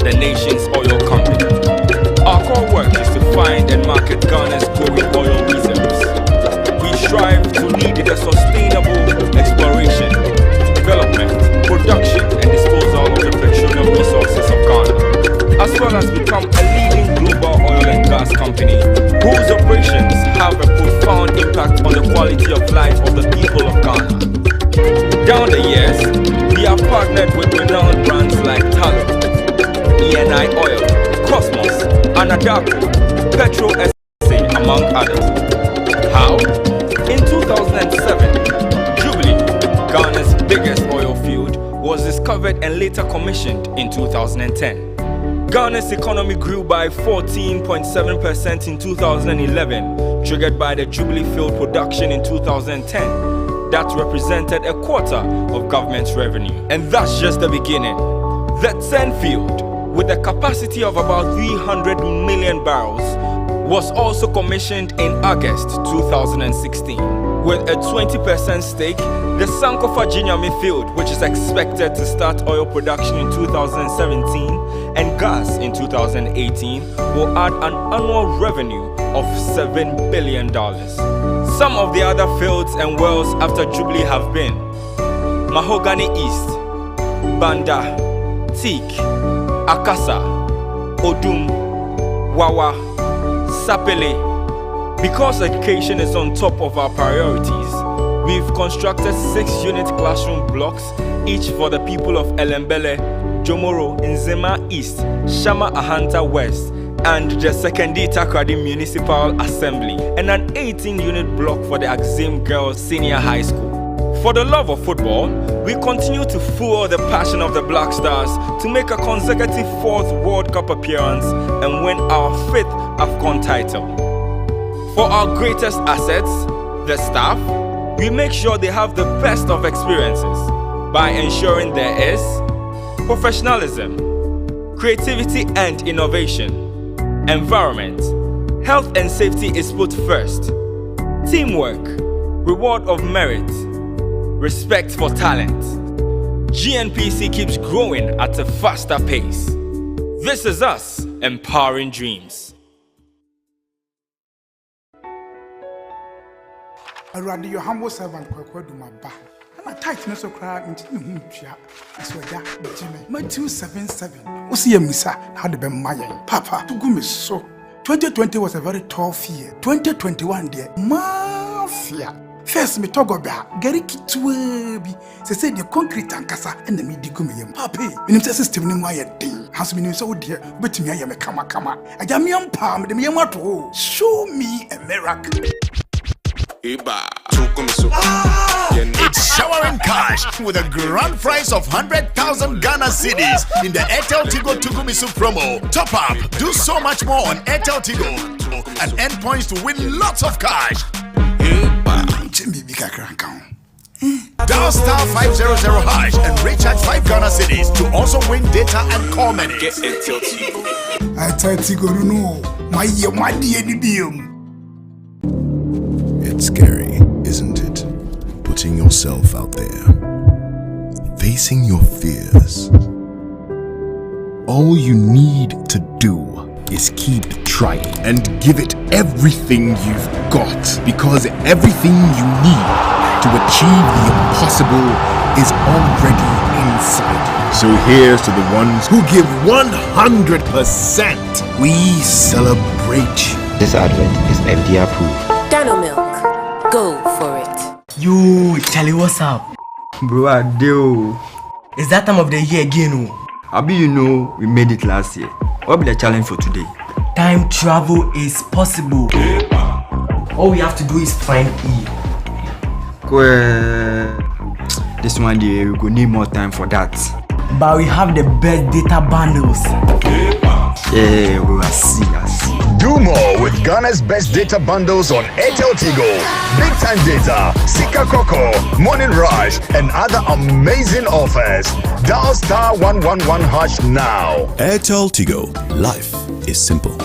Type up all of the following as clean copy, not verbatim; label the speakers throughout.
Speaker 1: the nation's oil company. Our core work is to find and market Ghana's growing oil reserves. We strive to lead the sustainable exploration, development, production, and disposal of the petroleum resources of Ghana, as well as become a leading global oil and gas company whose operations have a profound impact on the quality of life of the people of Ghana. Down the years, we have partnered with renowned brands like Talo, ENI Oil, Cosmos, Anadaco, Petro SA, among others. How? In 2007, Jubilee, Ghana's biggest oil field, was discovered and later commissioned in 2010. Ghana's economy grew by 14.7% in 2011, triggered by the Jubilee field production in 2010. That represented a quarter of government's revenue. And that's just the beginning. The 10 field, with a capacity of about 300 million barrels, was also commissioned in August 2016. With a 20% stake, the Sankofa Jinyami field, which is expected to start oil production in 2017 and gas in 2018, will add an annual revenue of $7 billion. Some of the other fields and wells after Jubilee have been Mahogany East, Banda, Teak, Akasa, Odum, Wawa, Sapele. Because education is on top of our priorities, we've constructed 6-unit classroom blocks, each for the people of Elembele, Jomoro, Nzema East, Shama Ahanta West, and the Sekendi Takrady Municipal Assembly, and an 18-unit block for the Axim Girls Senior High School. For the love of football, we continue to fuel the passion of the Black Stars to make a consecutive 4th World Cup appearance and win our 5th AFCON title. For our greatest assets, the staff, we make sure they have the best of experiences by ensuring there is professionalism, creativity and innovation, environment, health and safety is put first, teamwork, reward of merit, respect for talent. Gnpc keeps growing at a faster pace. This is us, empowering dreams.
Speaker 2: I rather your humble servant do my back. And I tightness of crowd into the moon. That's what that my 277. Was see Missa had the Maya. Papa, to go miss so. 2020 was a very tough year. 2021, dear. Mafia. First, me talk about Gary Kitwebi. Say the concrete and casa and the medigum. Papa, in the system in my day has been so dear, but me I am a kama. I am young palm, the Miamato. Show me a miracle.
Speaker 3: It's showering cash with a grand prize of 100,000 Ghana cedis in the Airtel Tigo Tugumisu promo. Top up, do so much more on Airtel Tigo and earn points to win lots of cash. Dial star 500 hash and recharge 5 Ghana cedis to also win data and call minutes. Get Airtel Tigo.
Speaker 2: I tell Tigo no, my dear DBM.
Speaker 4: It's scary, isn't it? Putting yourself out there, facing your fears. All you need to do is keep trying and give it everything you've got, because everything you need to achieve the impossible is already inside. So here's to the ones who give 100%. We celebrate you.
Speaker 5: This advert is FDA approved.
Speaker 6: Dano Milk. Go for it.
Speaker 7: Yo, Charlie, what's up?
Speaker 8: Bro, I do.
Speaker 7: It's that time of the year again.
Speaker 8: Abi, you know, we made it last year. What will be the challenge for today?
Speaker 7: Time travel is possible. All we have to do is find E.
Speaker 8: This one day, we go need more time for that.
Speaker 7: But we have the best data bundles.
Speaker 8: Yeah, we will see.
Speaker 3: Do more with Ghana's best data bundles on Airtel Tigo. Big time data, Sika Coco, Morning Rush, and other amazing offers. Dial star 111 hash now.
Speaker 4: Airtel Tigo. Life is simple.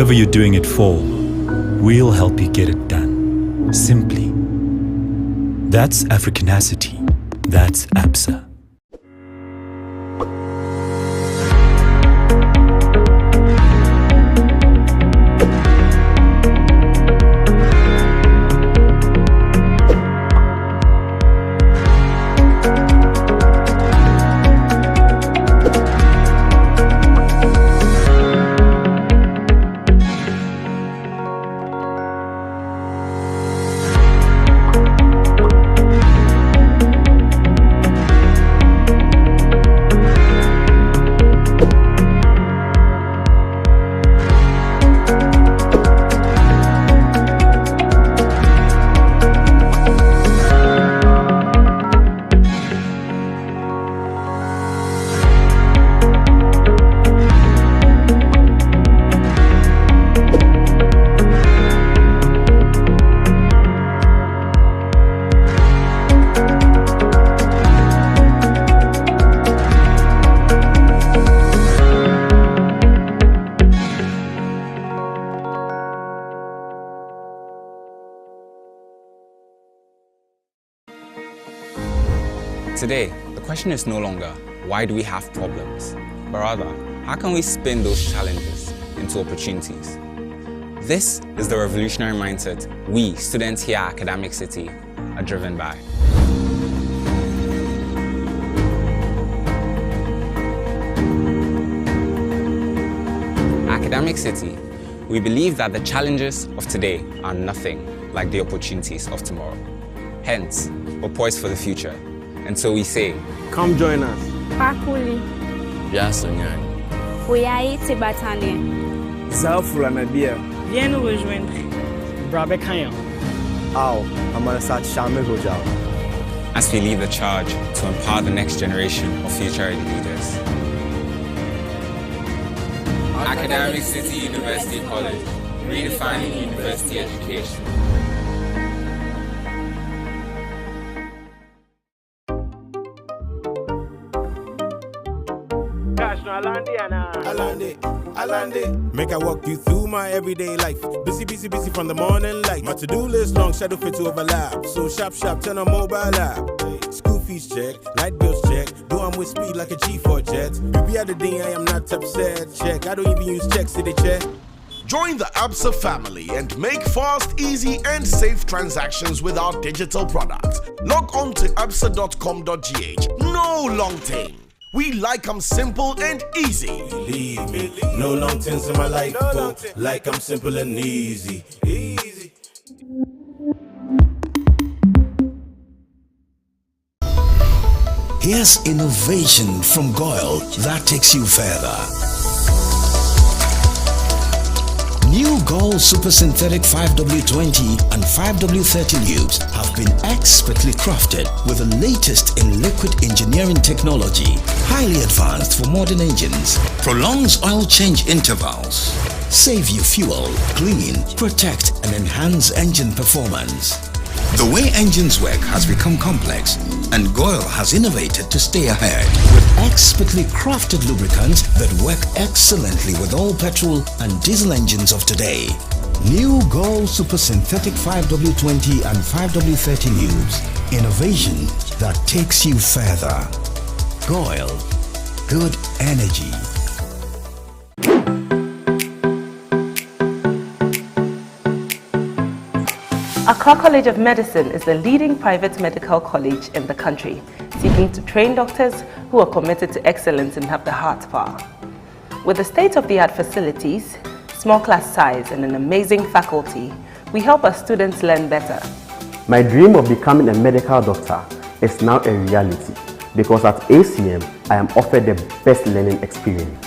Speaker 9: whoever you're doing it for, we'll help you get it done. Simply. That's Africanacity. That's APSA.
Speaker 10: Today, the question is no longer, why do we have problems? But rather, how can we spin those challenges into opportunities? This is the revolutionary mindset we, students here at Academic City, are driven by. Academic City, we believe that the challenges of today are nothing like the opportunities of tomorrow. Hence, we're poised for the future. And so we say,
Speaker 11: come join us.
Speaker 12: Pakuli.
Speaker 11: Assin.
Speaker 12: Fouyaï Tibatane.
Speaker 11: Zafula Nabia.
Speaker 12: Viens nous rejoindre.
Speaker 11: Brabe Kanyan. Aw, Amanasat Shame Hojao.
Speaker 10: As we lead the charge to empower the next generation of future leaders. Academic City University College, redefining university education.
Speaker 13: Alande, make I walk you through my everyday life. Busy from the morning light. My to-do list long, shadow fit to overlap. So sharp, turn on mobile app. School fees check, light bills check. Do I'm with speed like a G4 jet. Be at the day, I am not upset. Check, I don't even use checks, city check.
Speaker 3: Join the APSA family and make fast, easy, and safe transactions with our digital products. Log on to absa.com.gh. No long thing. We like them simple and easy.
Speaker 13: Believe me, no long things in my life. Like I'm simple and easy.
Speaker 14: Here's innovation from Goyle that takes you further. New Gold Super Synthetic 5W20 and 5W30 lubes have been expertly crafted with the latest in liquid engineering technology, highly advanced for modern engines, prolongs oil change intervals, save you fuel, clean, protect and enhance engine performance. The way engines work has become complex, and Goyle has innovated to stay ahead with expertly crafted lubricants that work excellently with all petrol and diesel engines of today. New Goyle Super Synthetic 5W20 and 5W30 lubes. Innovation that takes you further. Goyle. Good energy.
Speaker 15: Accra College of Medicine is the leading private medical college in the country, seeking to train doctors who are committed to excellence and have the heart power. With the state-of-the-art facilities, small class size and an amazing faculty, we help our students learn better.
Speaker 16: My dream of becoming a medical doctor is now a reality because at ACM, I am offered the best learning experience.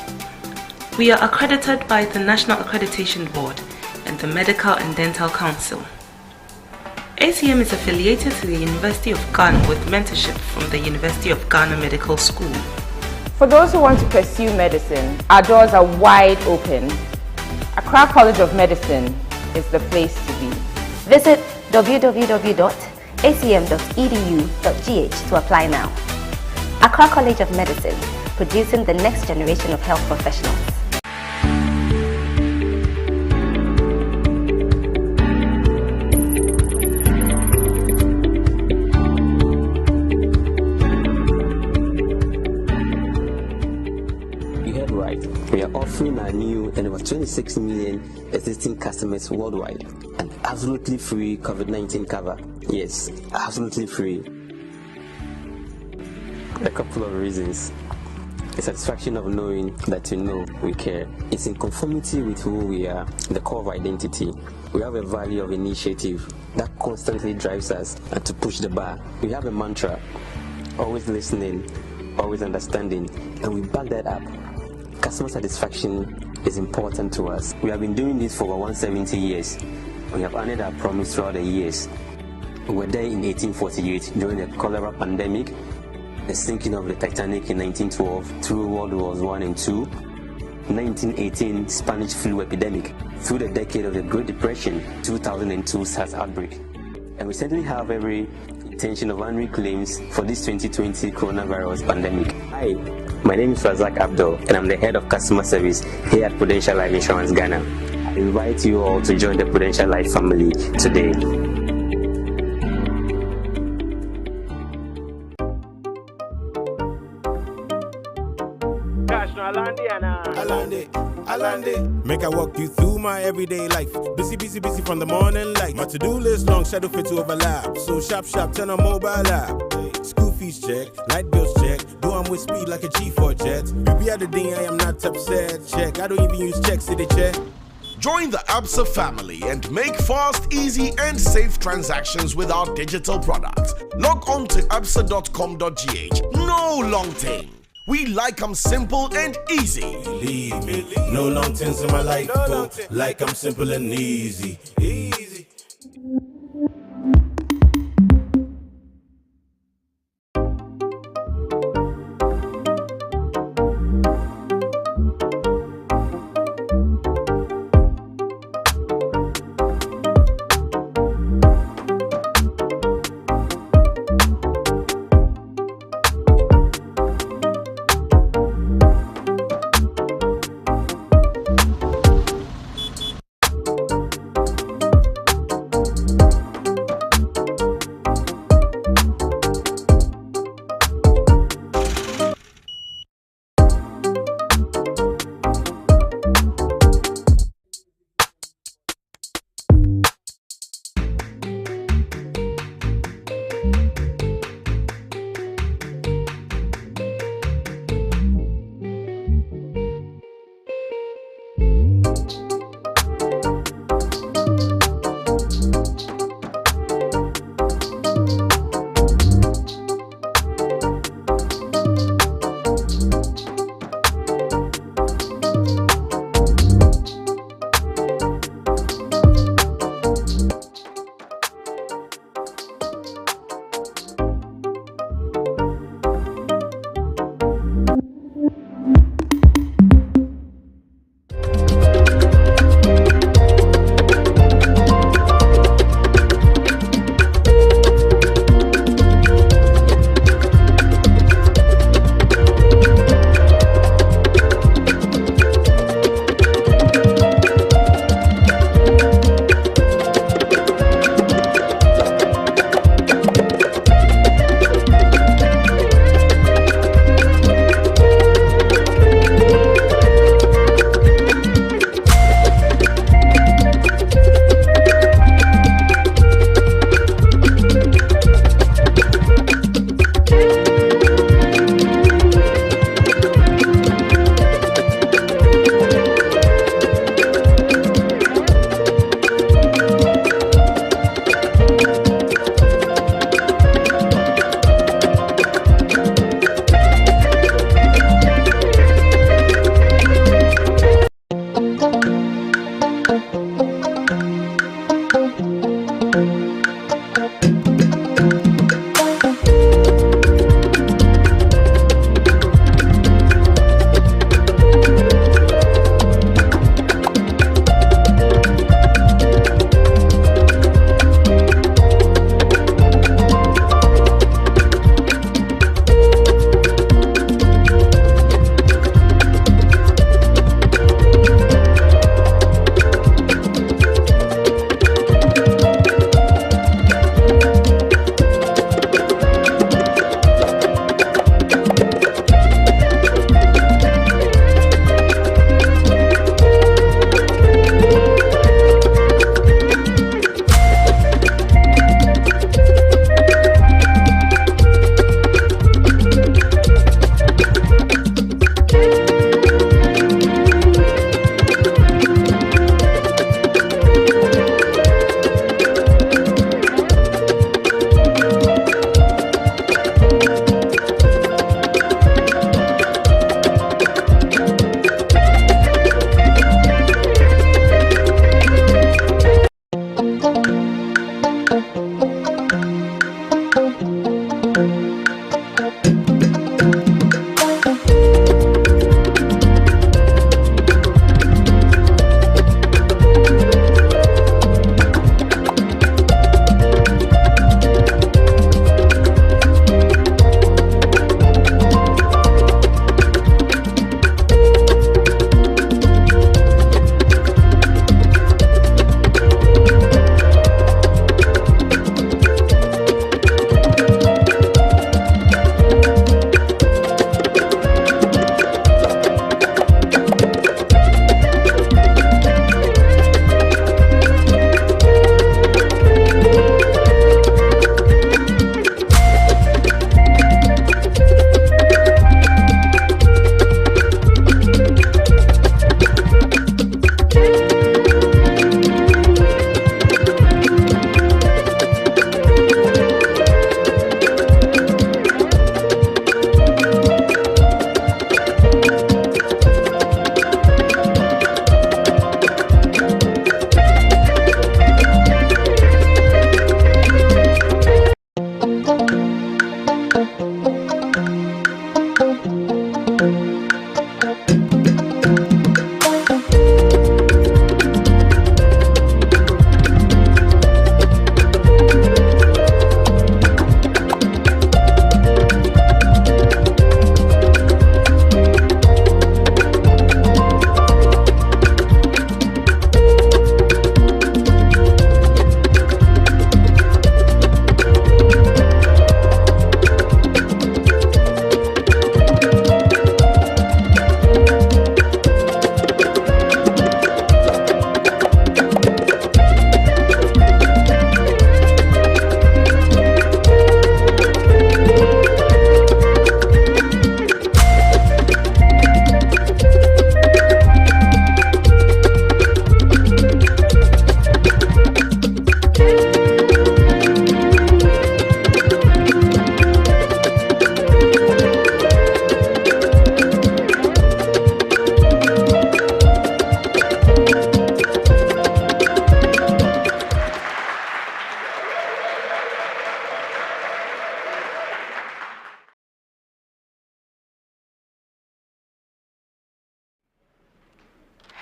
Speaker 15: We are accredited by the National Accreditation Board and the Medical and Dental Council. ACM is affiliated to the University of Ghana with mentorship from the University of Ghana Medical School.
Speaker 17: For those who want to pursue medicine, our doors are wide open. Accra College of Medicine is the place to be.
Speaker 18: Visit www.acm.edu.gh to apply now. Accra College of Medicine, producing the next generation of health professionals.
Speaker 5: and over 26 million existing customers worldwide. An absolutely free COVID-19 cover. Yes, absolutely free. A couple of reasons. The satisfaction of knowing that we care. It's in conformity with who we are, the core of identity. We have a value of initiative that constantly drives us and to push the bar. We have a mantra, always listening, always understanding, and we back that up. Customer satisfaction is important to us. We have been doing this for over 170 years. We have honored our promise throughout the years. We were there in 1848 during the cholera pandemic, the sinking of the Titanic in 1912 through World Wars I and II, 1918 Spanish flu epidemic, through the decade of the Great Depression, 2002 SARS outbreak. And we certainly have every intention of honoring claims for this 2020 coronavirus pandemic. Hi, my name is Razak Abdul, and I'm the head of customer service here at Prudential Life Insurance Ghana. I invite you all to join the Prudential Life family today.
Speaker 13: Alande, make I walk you through my everyday life. Busy from the morning light. My to-do list long, shadow fit to overlap. So sharp, turn on mobile app. School fees check, light bills check. Do I'm with speed like a G4 jet. Maybe at the day I am not upset. Check, I don't even use checks to the check.
Speaker 3: Join the ABSA family and make fast, easy, and safe transactions with our digital products. Log on to absa.com.gh. No long tail. We like them simple and easy.
Speaker 13: Believe me, no long things in my life, though. Like I'm simple and easy.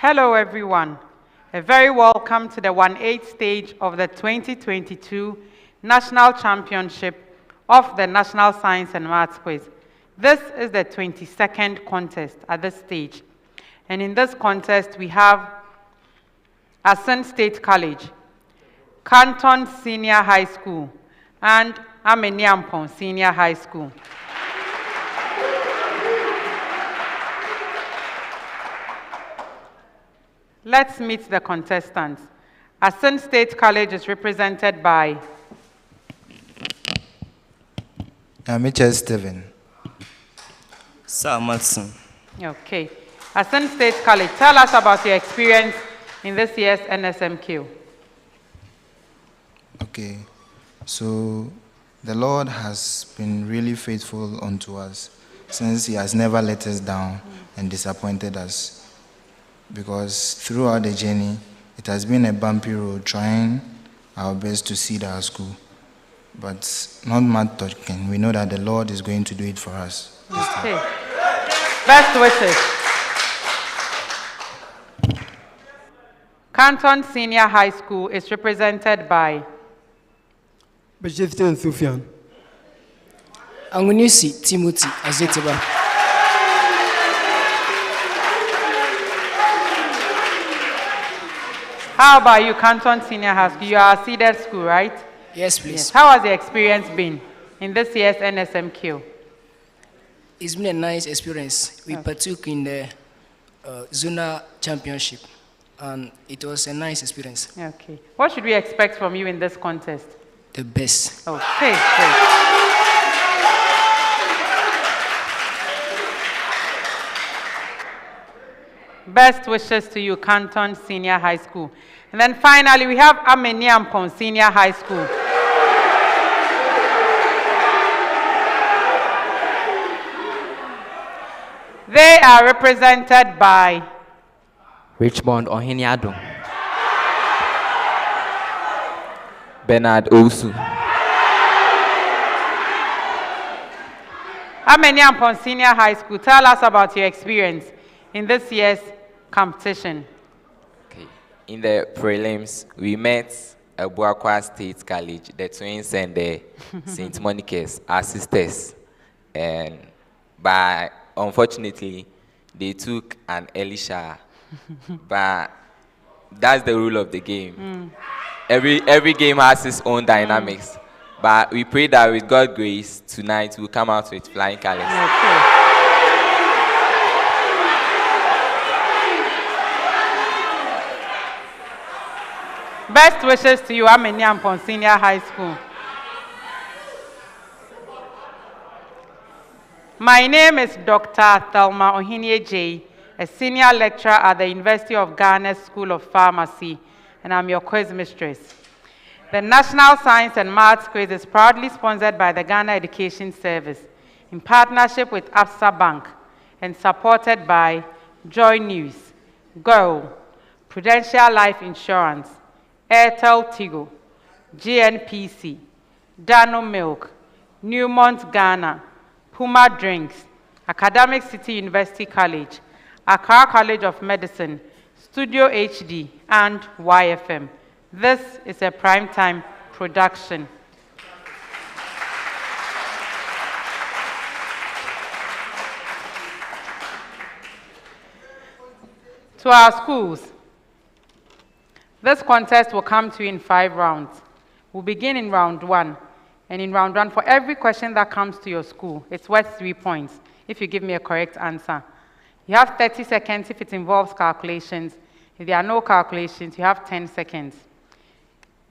Speaker 19: Hello everyone, a very welcome to the 1/8 stage of the 2022 National Championship of the National Science and Maths Quiz. This is the 22nd contest at this stage. And in this contest we have Assin State College, Kanton Senior High School, and Amaniampong Senior High School. Let's meet the contestants. Assin State College is represented by
Speaker 20: Gnpc Steven.
Speaker 11: Sir Matson.
Speaker 19: Okay. Assin State College, tell us about your experience in this year's NSMQ.
Speaker 20: Okay, so the Lord has been really faithful unto us since He has never let us down and disappointed us. Because throughout the journey, it has been a bumpy road trying our best to seed our school. But not much talking. We know that the Lord is going to do it for us.
Speaker 19: Okay. Best wishes. Kanton Senior High School is represented by
Speaker 21: Bajefton Thufian.
Speaker 22: Angunisi Timothy Azetiba.
Speaker 19: How about you, Kanton Senior High School? You are a seeded school, right?
Speaker 22: Yes, please.
Speaker 19: Yes. How has the experience been in this year's NSMQ?
Speaker 22: It's been a nice experience. We partook in the zonal championship, and it was a nice experience.
Speaker 19: Okay. What should we expect from you in this contest?
Speaker 22: The best.
Speaker 19: Okay, great. Best wishes to you, Kanton Senior High School. And then finally, we have Amaniampong Senior High School. They are represented by
Speaker 23: Richmond Ohiniado.
Speaker 1: Bernard Osu.
Speaker 19: Amaniampong Senior High School, tell us about your experience in this year's competition.
Speaker 1: In the prelims, we met Abuakwa State College, the twins and the St. Monica's, our sisters. But unfortunately, they took an early shower. But that's the rule of the game. Every game has its own dynamics. But we pray that with God's grace, tonight we'll come out with flying colors.
Speaker 19: Okay. Best wishes to you, Amaniampong Senior High School. My name is Dr. Thelma Ohinie J, a senior lecturer at the University of Ghana School of Pharmacy, and I'm your quiz mistress. The National Science and Maths Quiz is proudly sponsored by the Ghana Education Service in partnership with Absa Bank and supported by Joy News, Go, Prudential Life Insurance, Airtel Tigo, Gnpc, Dano Milk, Newmont Ghana, Puma Drinks, Academic City University College, Accra College of Medicine, Studio HD, and YFM. This is a primetime production. To our schools, this contest will come to you in 5 rounds. We'll begin in round 1. And in round 1, for every question that comes to your school, it's worth 3 points if you give me a correct answer. You have 30 seconds if it involves calculations. If there are no calculations, you have 10 seconds.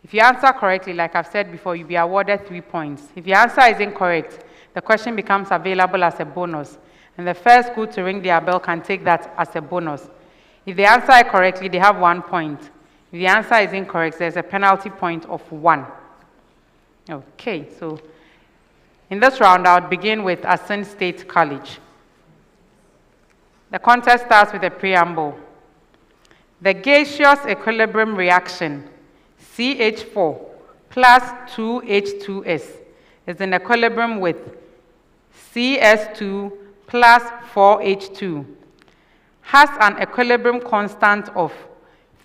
Speaker 19: If you answer correctly, like I've said before, you'll be awarded 3 points. If your answer is incorrect, the question becomes available as a bonus. And the first school to ring their bell can take that as a bonus. If they answer it correctly, they have 1 point. If the answer is incorrect, there's a penalty point of 1. Okay, so in this round, I would begin with Assin State College. The contest starts with a preamble. The gaseous equilibrium reaction, CH4 plus 2H2S, is in equilibrium with CS2 plus 4H2, has an equilibrium constant of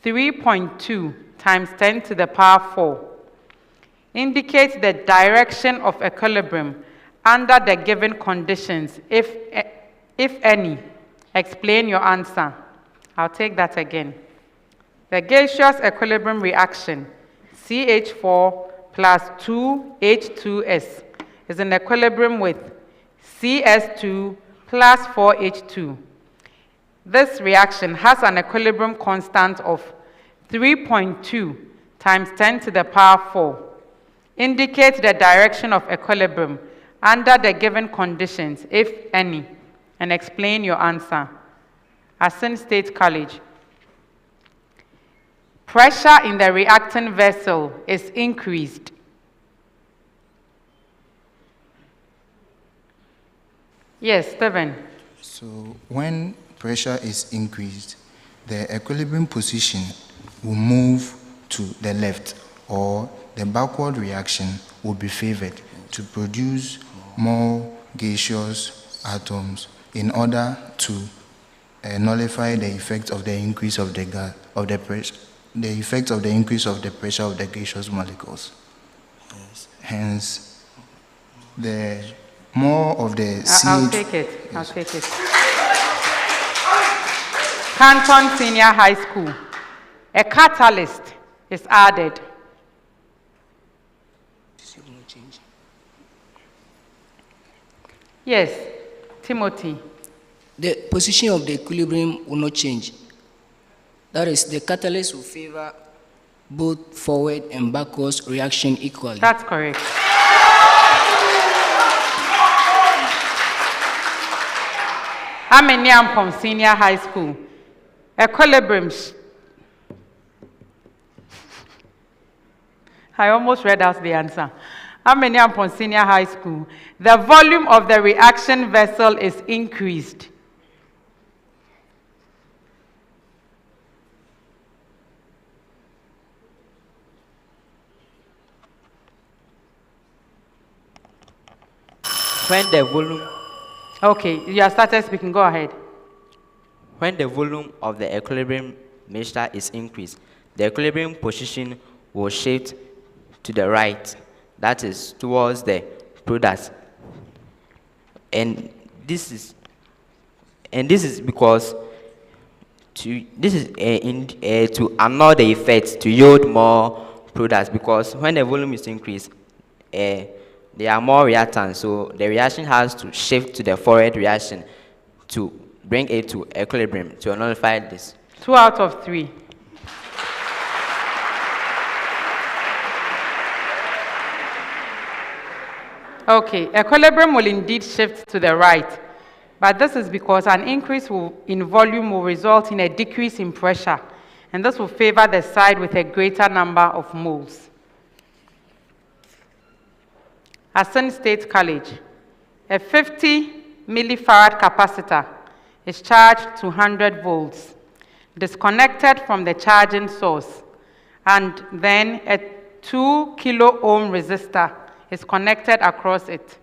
Speaker 19: 3.2 times 10 to the power 4. Indicates the direction of equilibrium under the given conditions, if any. Explain your answer. I'll take that again. The gaseous equilibrium reaction, CH4 plus 2H2S, is in equilibrium with CS2 plus 4H2. This reaction has an equilibrium constant of 3.2 times 10 to the power 4. Indicates the direction of equilibrium under the given conditions, if any, and explain your answer. Assin State College. Pressure in the reactant vessel is increased. Yes, Stephen.
Speaker 20: So when pressure is increased, the equilibrium position will move to the left, or the backward reaction will be favored to produce more gaseous atoms in order to nullify the effect of the increase of the gas of the pressure, the effect of the increase of the pressure of the gaseous molecules. Yes. Hence, the more of the
Speaker 19: I'll take it. Yes. I'll take it. Kanton Senior High School. A catalyst is added. Yes, Timothy.
Speaker 22: The position of the equilibrium will not change. That is, the catalyst will favor both forward and backwards reaction equally.
Speaker 19: That's correct. Amaniampong Senior High School. Equilibrium. I almost read out the answer. Amaniampong Senior High School. The volume of the reaction vessel is increased.
Speaker 2: When the volume...
Speaker 19: Okay, you have started speaking. Go ahead.
Speaker 2: When the volume of the equilibrium mixture is increased, the equilibrium position will shift to the right, that is, towards the product. And this is because to annul the effect to yield more products, because when the volume is increased, there are more reactants, so the reaction has to shift to the forward reaction to bring it to equilibrium to nullify this.
Speaker 19: 2 out of 3. Okay, equilibrium will indeed shift to the right, but this is because an increase in volume will result in a decrease in pressure, and this will favor the side with a greater number of moles. Assin State College, a 50 millifarad capacitor is charged to 100 volts, disconnected from the charging source, and then a 2 kilo ohm resistor is connected across it.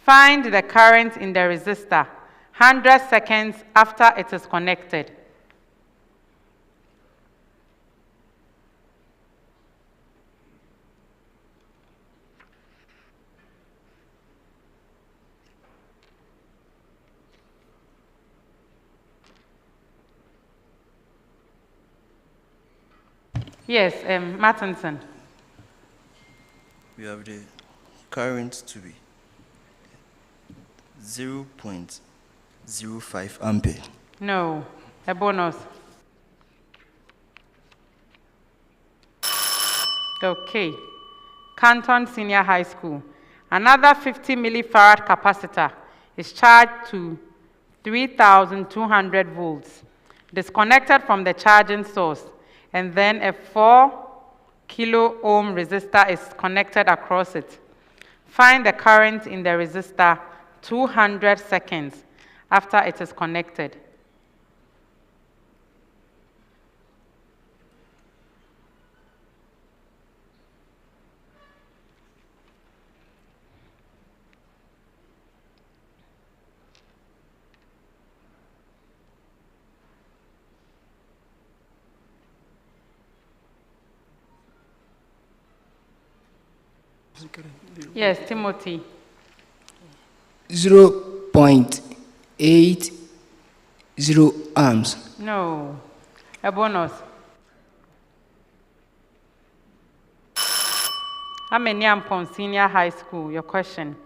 Speaker 19: Find the current in the resistor 100 seconds after it is connected. Yes, Martinson.
Speaker 11: We have the current to be 0.05 ampere.
Speaker 19: No, a bonus. Okay. Kanton Senior High School. Another 50 millifarad capacitor is charged to 3,200 volts, disconnected from the charging source, and then a 4 kilo ohm resistor is connected across it. Find the current in the resistor 200 seconds after it is connected. Yes, Timothy.
Speaker 22: 0.80 amps.
Speaker 19: No. A bonus. Amaniampong Senior High School, your question.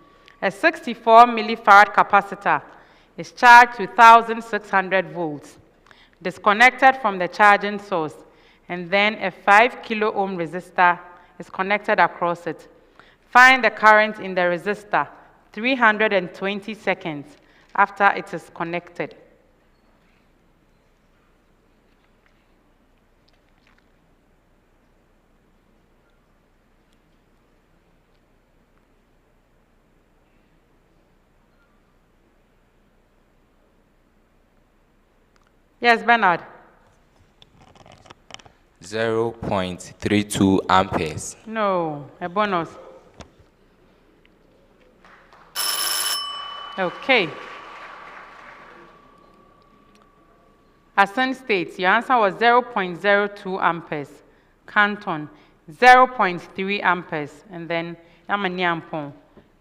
Speaker 19: A 64 millifarad capacitor is charged to 1,600 volts, disconnected from the charging source, and then a 5 kilo ohm resistor is connected across it. Find the current in the resistor 320 seconds after it is connected. Yes, Bernard.
Speaker 1: 0.32 amperes.
Speaker 19: No, a bonus. Okay. Assin State, your answer was 0.02 amperes. Kanton, 0.3 amperes. And then Amaniampong,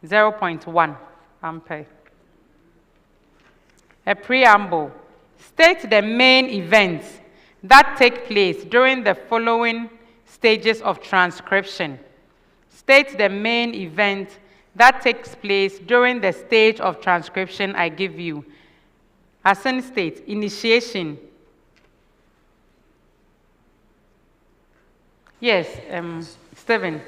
Speaker 19: 0.1 ampere. A preamble. State the main events that take place during the following stages of transcription. State the main event that takes place during the stage of transcription I give you. Assin State, initiation. Yes, Stephen.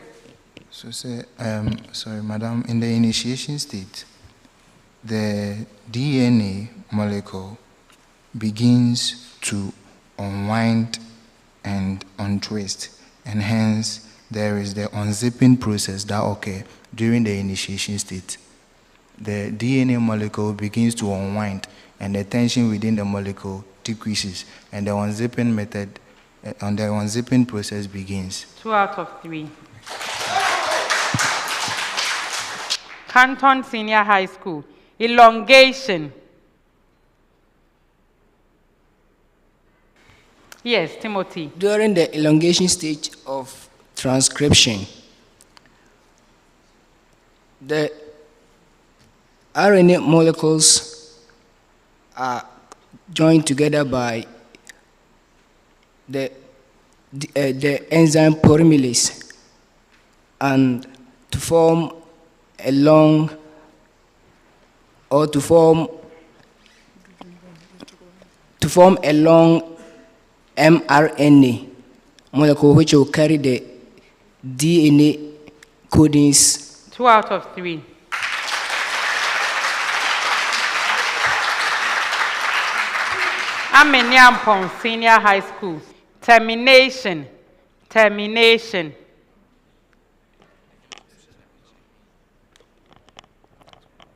Speaker 20: So sorry, madam, in the initiation state, the DNA molecule begins to unwind and untwist, and hence there is the unzipping process that occurs during the initiation state. The DNA molecule begins to unwind and the tension within the molecule decreases, and the unzipping method, the unzipping process begins.
Speaker 19: 2 out of 3. Kanton Senior High School. Elongation. Yes, Timothy.
Speaker 22: During the elongation stage of transcription, the RNA molecules are joined together by the enzyme polymerase and to form a long mRNA molecule which will carry the DNA codings.
Speaker 19: 2 out of 3. Amaniampong Senior High School. Termination. Termination.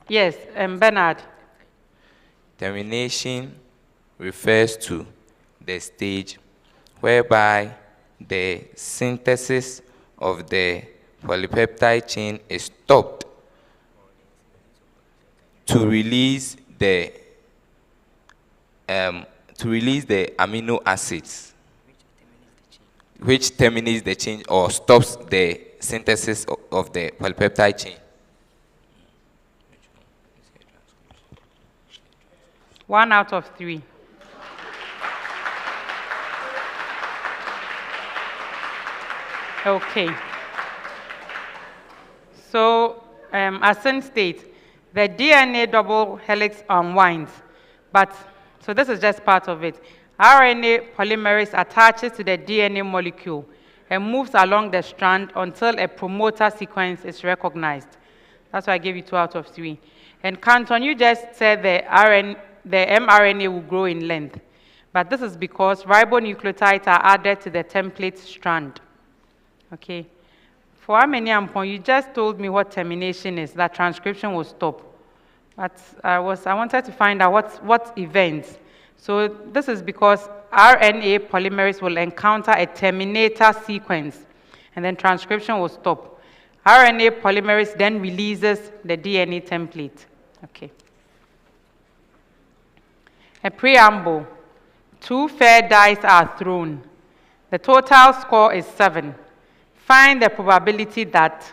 Speaker 19: Yes, Bernard.
Speaker 1: Termination refers to the stage whereby the synthesis of the polypeptide chain is stopped to release the amino acids, which terminates the chain or stops the synthesis of the polypeptide chain.
Speaker 19: 1 out of 3. Okay. So, Assin states, the DNA double helix unwinds, but, so this is just part of it. RNA polymerase attaches to the DNA molecule and moves along the strand until a promoter sequence is recognized. That's why I gave you 2 out of 3. And Kanton, you just said the mRNA will grow in length, but this is because ribonucleotides are added to the template strand. Okay. For Amaniampong, you just told me what termination is, that transcription will stop. But I wanted to find out what events. So this is because RNA polymerase will encounter a terminator sequence, and then transcription will stop. RNA polymerase then releases the DNA template. Okay. A preamble. 2 fair dice are thrown. The total score is 7. Find the probability that,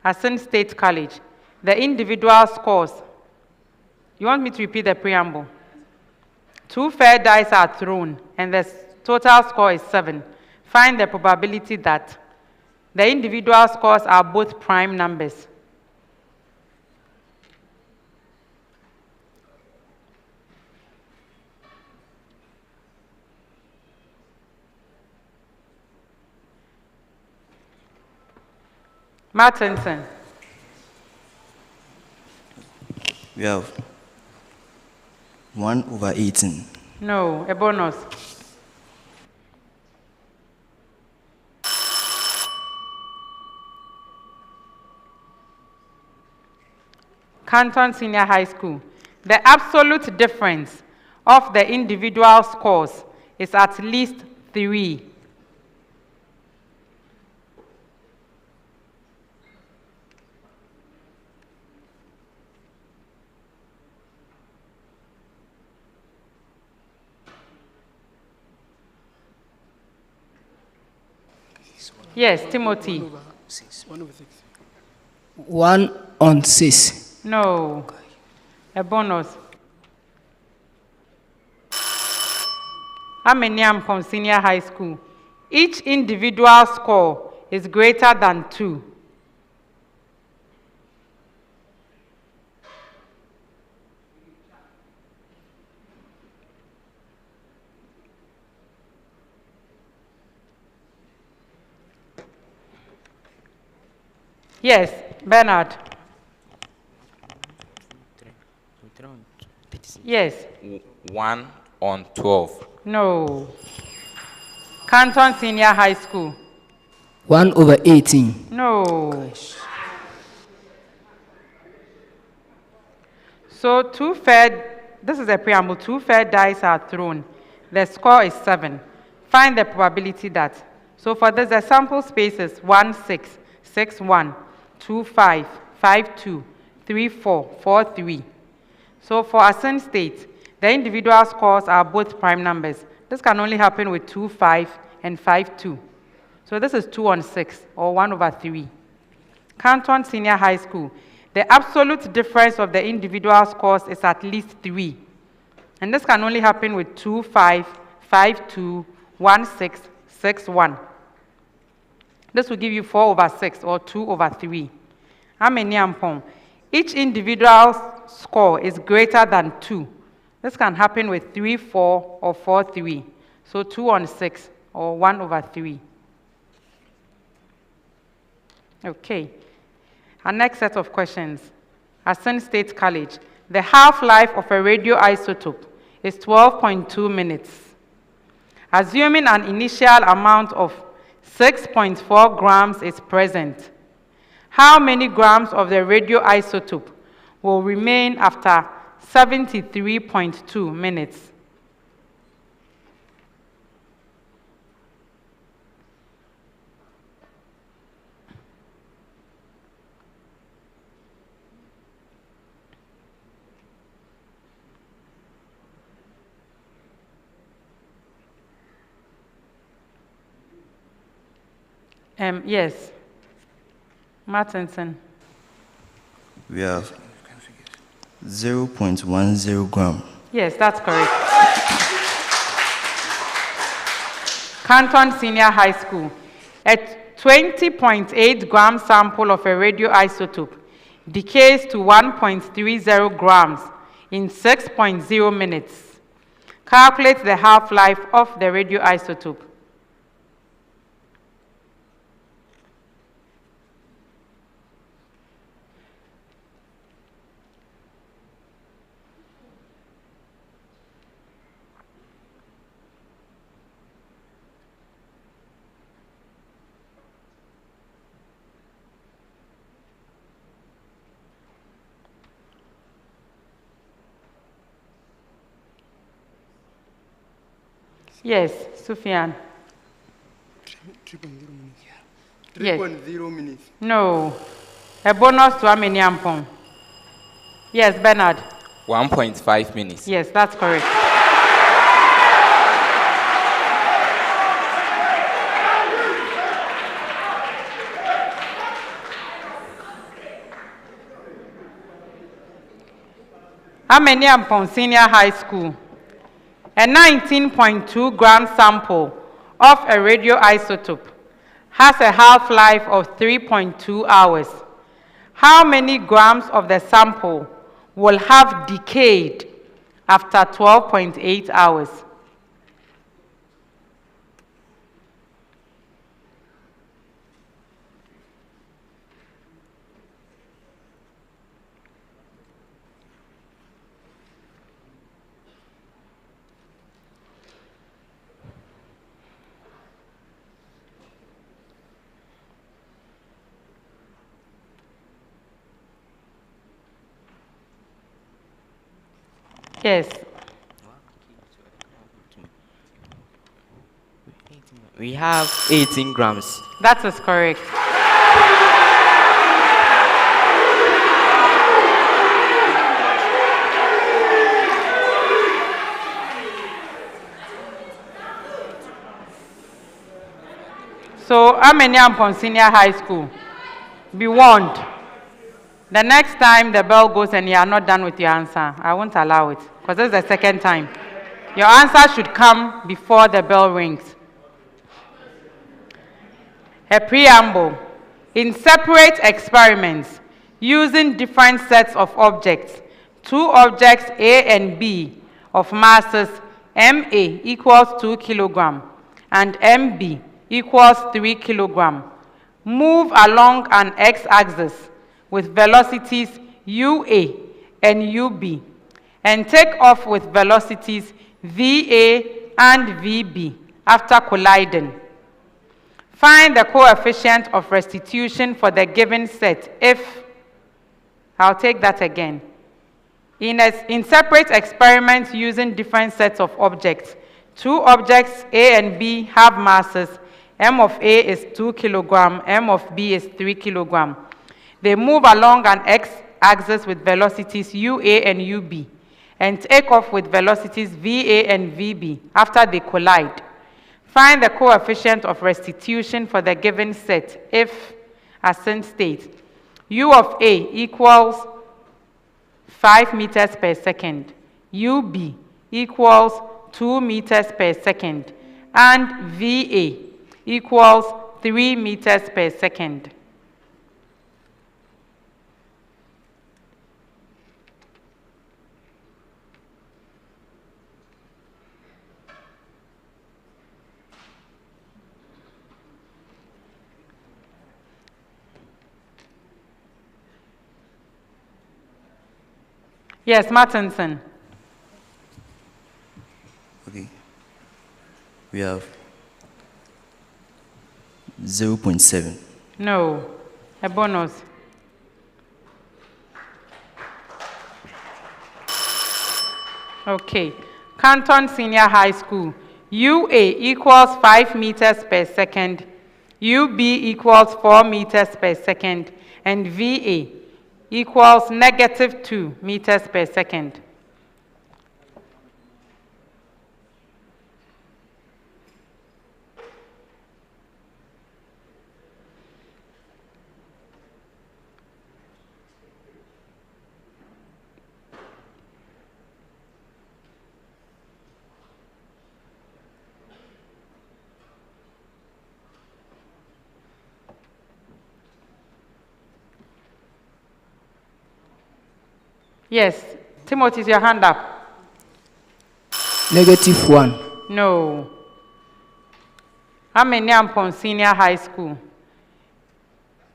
Speaker 19: Assin State College, the individual scores. You want me to repeat the preamble? 2 fair dice are thrown, and the total score is 7. Find the probability that the individual scores are both prime numbers. Martinson.
Speaker 11: We have 1/18.
Speaker 19: No, a bonus. Kanton Senior High School. The absolute difference of the individual scores is at least 3. Yes, Timothy.
Speaker 22: 1 on 6.
Speaker 19: No. A bonus. Amaniampong Senior High School. Each individual score is greater than 2. Yes, Bernard. Yes.
Speaker 1: 1 on 12.
Speaker 19: No. Kanton Senior High School.
Speaker 22: 1/18.
Speaker 19: No. So this is a preamble, 2 fair dice are thrown. The score is 7. Find the probability that. So for this, the sample space is 1, 6, 6, 1, 2, 5, 5-2, 3-4, 4-3. So for Assin State, the individual scores are both prime numbers. This can only happen with 2-5 and 5-2. So this is 2-6, or 1/3. Kanton Senior High School, the absolute difference of the individual scores is at least 3. And this can only happen with 2-5, 5-2, 1-6, 6-1. This will give you 4/6, or 2/3. Amaniampong, each individual score is greater than 2. This can happen with 3-4 or 4-3. So 2-6, or 1/3. Okay. Our next set of questions. Assin State College, the half-life of a radioisotope is 12.2 minutes. Assuming an initial amount of 6.4 grams is present, how many grams of the radioisotope will remain after 73.2 minutes? Yes. Martinson.
Speaker 11: We have 0.10 gram.
Speaker 19: Yes, that's correct. Kanton Senior High School, a 20.8 gram sample of a radioisotope decays to 1.30 grams in 6.0 minutes. Calculate the half-life of the radioisotope. Yes, Sufyan.
Speaker 8: 3.0 minutes.
Speaker 19: Yes.
Speaker 8: 3.0 minutes.
Speaker 19: No. A bonus to Amaniampong. Yes, Bernard.
Speaker 1: 1.5 minutes.
Speaker 19: Yes, that's correct. Amaniampong Senior High School, a 19.2 gram sample of a radioisotope has a half-life of 3.2 hours. How many grams of the sample will have decayed after 12.8 hours? Yes.
Speaker 2: We have 18 grams.
Speaker 19: That is correct. So, Amaniampong Senior High School, be warned. The next time the bell goes and you are not done with your answer, I won't allow it, because this is the second time. Your answer should come before the bell rings. A preamble. In separate experiments, using different sets of objects, two objects A and B of masses MA equals 2 kilogram and MB equals 3 kilogram, move along an x-axis with velocities UA and UB, and take off with velocities VA and VB after colliding. Find the coefficient of restitution for the given set if, I'll take that again. In separate experiments using different sets of objects, two objects A and B have masses. M of A is 2 kilogram, M of B is 3 kilogram. They move along an x-axis with velocities UA and UB and take off with velocities VA and VB after they collide. Find the coefficient of restitution for the given set if, as Assin states, U of A equals 5 meters per second, UB equals 2 meters per second, and VA equals 3 meters per second. Yes, Martinson.
Speaker 11: Okay. We have 0.7.
Speaker 19: No. A bonus. Okay. Kanton Senior High School. UA equals 5 meters per second. UB equals 4 meters per second. And VA equals -2 meters per second. Yes. Timothy, is your hand up?
Speaker 22: -1.
Speaker 19: No. Amaniampong Senior High School.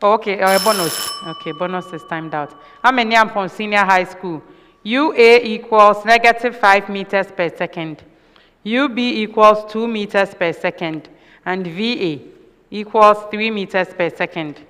Speaker 19: Oh, okay, a bonus. Okay, bonus is timed out. Amaniampong Senior High School. UA equals -5 meters per second. UB equals 2 meters per second. And VA equals 3 meters per second.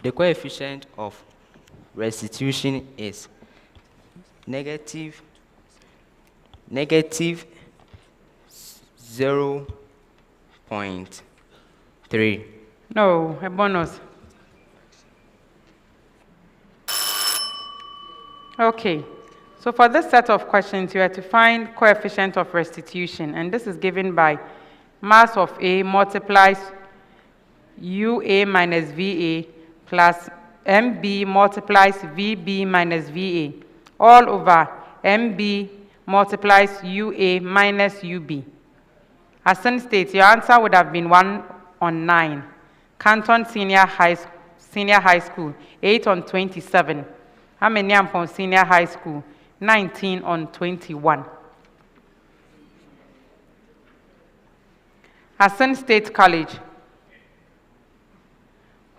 Speaker 2: The coefficient of restitution is negative 0.3.
Speaker 19: No, a bonus. Okay, so for this set of questions, you have to find coefficient of restitution, and this is given by mass of A multiplies UA minus VA plus MB multiplies VB minus VA all over MB multiplies UA minus UB. Assin states your answer would have been 1 on 9. Kanton Senior High School, 8 on 27. Amaniampong Senior High School, 19 on 21. Assin State College.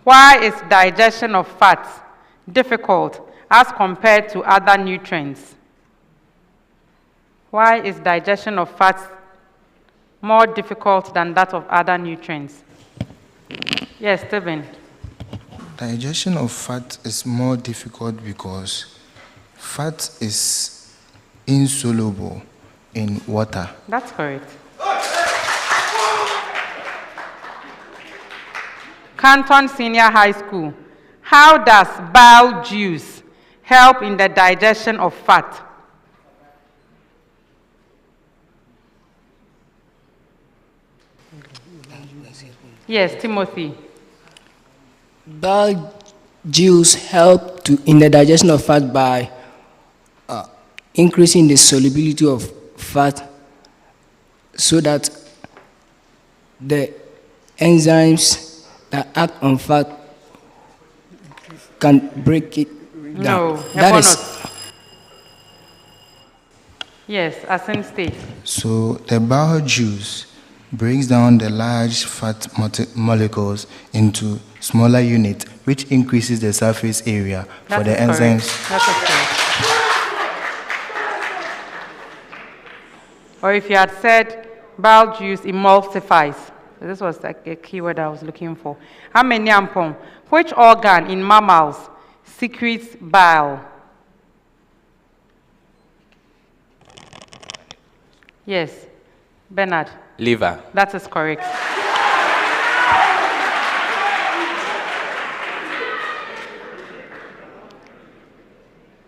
Speaker 19: Why is digestion of fats difficult as compared to other nutrients? Why is digestion of fats more difficult than that of other nutrients? Yes, Stephen.
Speaker 20: Digestion of fat is more difficult because fat is insoluble in water.
Speaker 19: That's correct. Kanton Senior High School. How does bile juice help in the digestion of fat? Yes, Timothy.
Speaker 22: Bile juice help in the digestion of fat by increasing the solubility of fat so that the enzymes that act on fat can break it down.
Speaker 19: No,
Speaker 22: that is.
Speaker 19: Yes, Assin State.
Speaker 20: So the bile juice breaks down the large fat molecules into smaller unit, which increases the surface area for the enzymes.
Speaker 19: Or if you had said bile juice emulsifies. This was like a keyword I was looking for. Amaniampong, which organ in mammals secretes bile? Yes, Bernard.
Speaker 1: Liver.
Speaker 19: That is correct.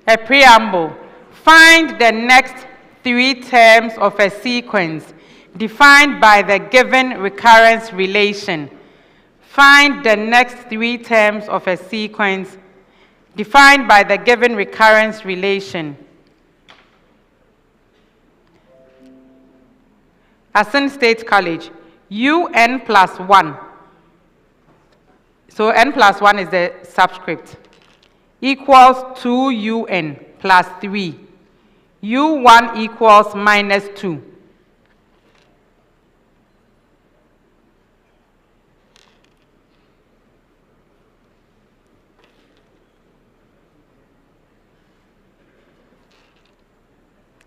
Speaker 19: A preamble. Find the next 3 terms of a sequence defined by the given recurrence relation. Find the next 3 terms of a sequence defined by the given recurrence relation. Assin State College, UN plus 1. So n plus 1 is the subscript. Equals 2UN plus 3. U1 equals minus 2.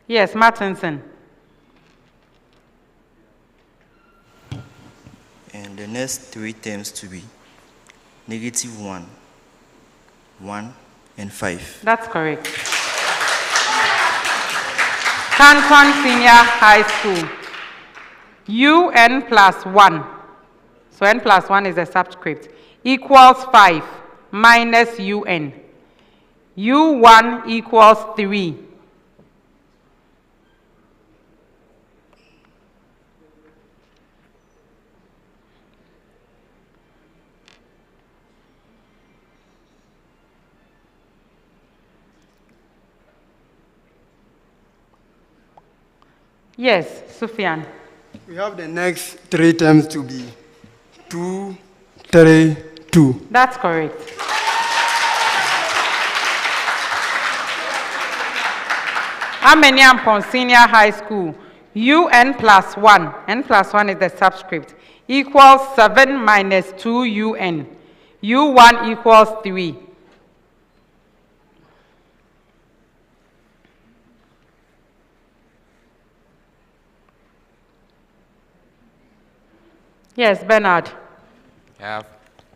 Speaker 19: Yes, Martinson.
Speaker 11: And the next 3 terms to be -1, 1, and 5.
Speaker 19: That's correct. Kanton Senior High School, UN plus 1. So n plus 1 is a subscript. Equals 5 minus UN. U1 equals 3. Yes, Sufyan.
Speaker 6: We have the next 3 terms to be 2, 3, 2.
Speaker 19: That's correct. Amaniampong Senior High School, UN plus 1. N plus 1 is the subscript. Equals 7 minus 2 UN. U1 equals 3. Yes, Bernard.
Speaker 1: I have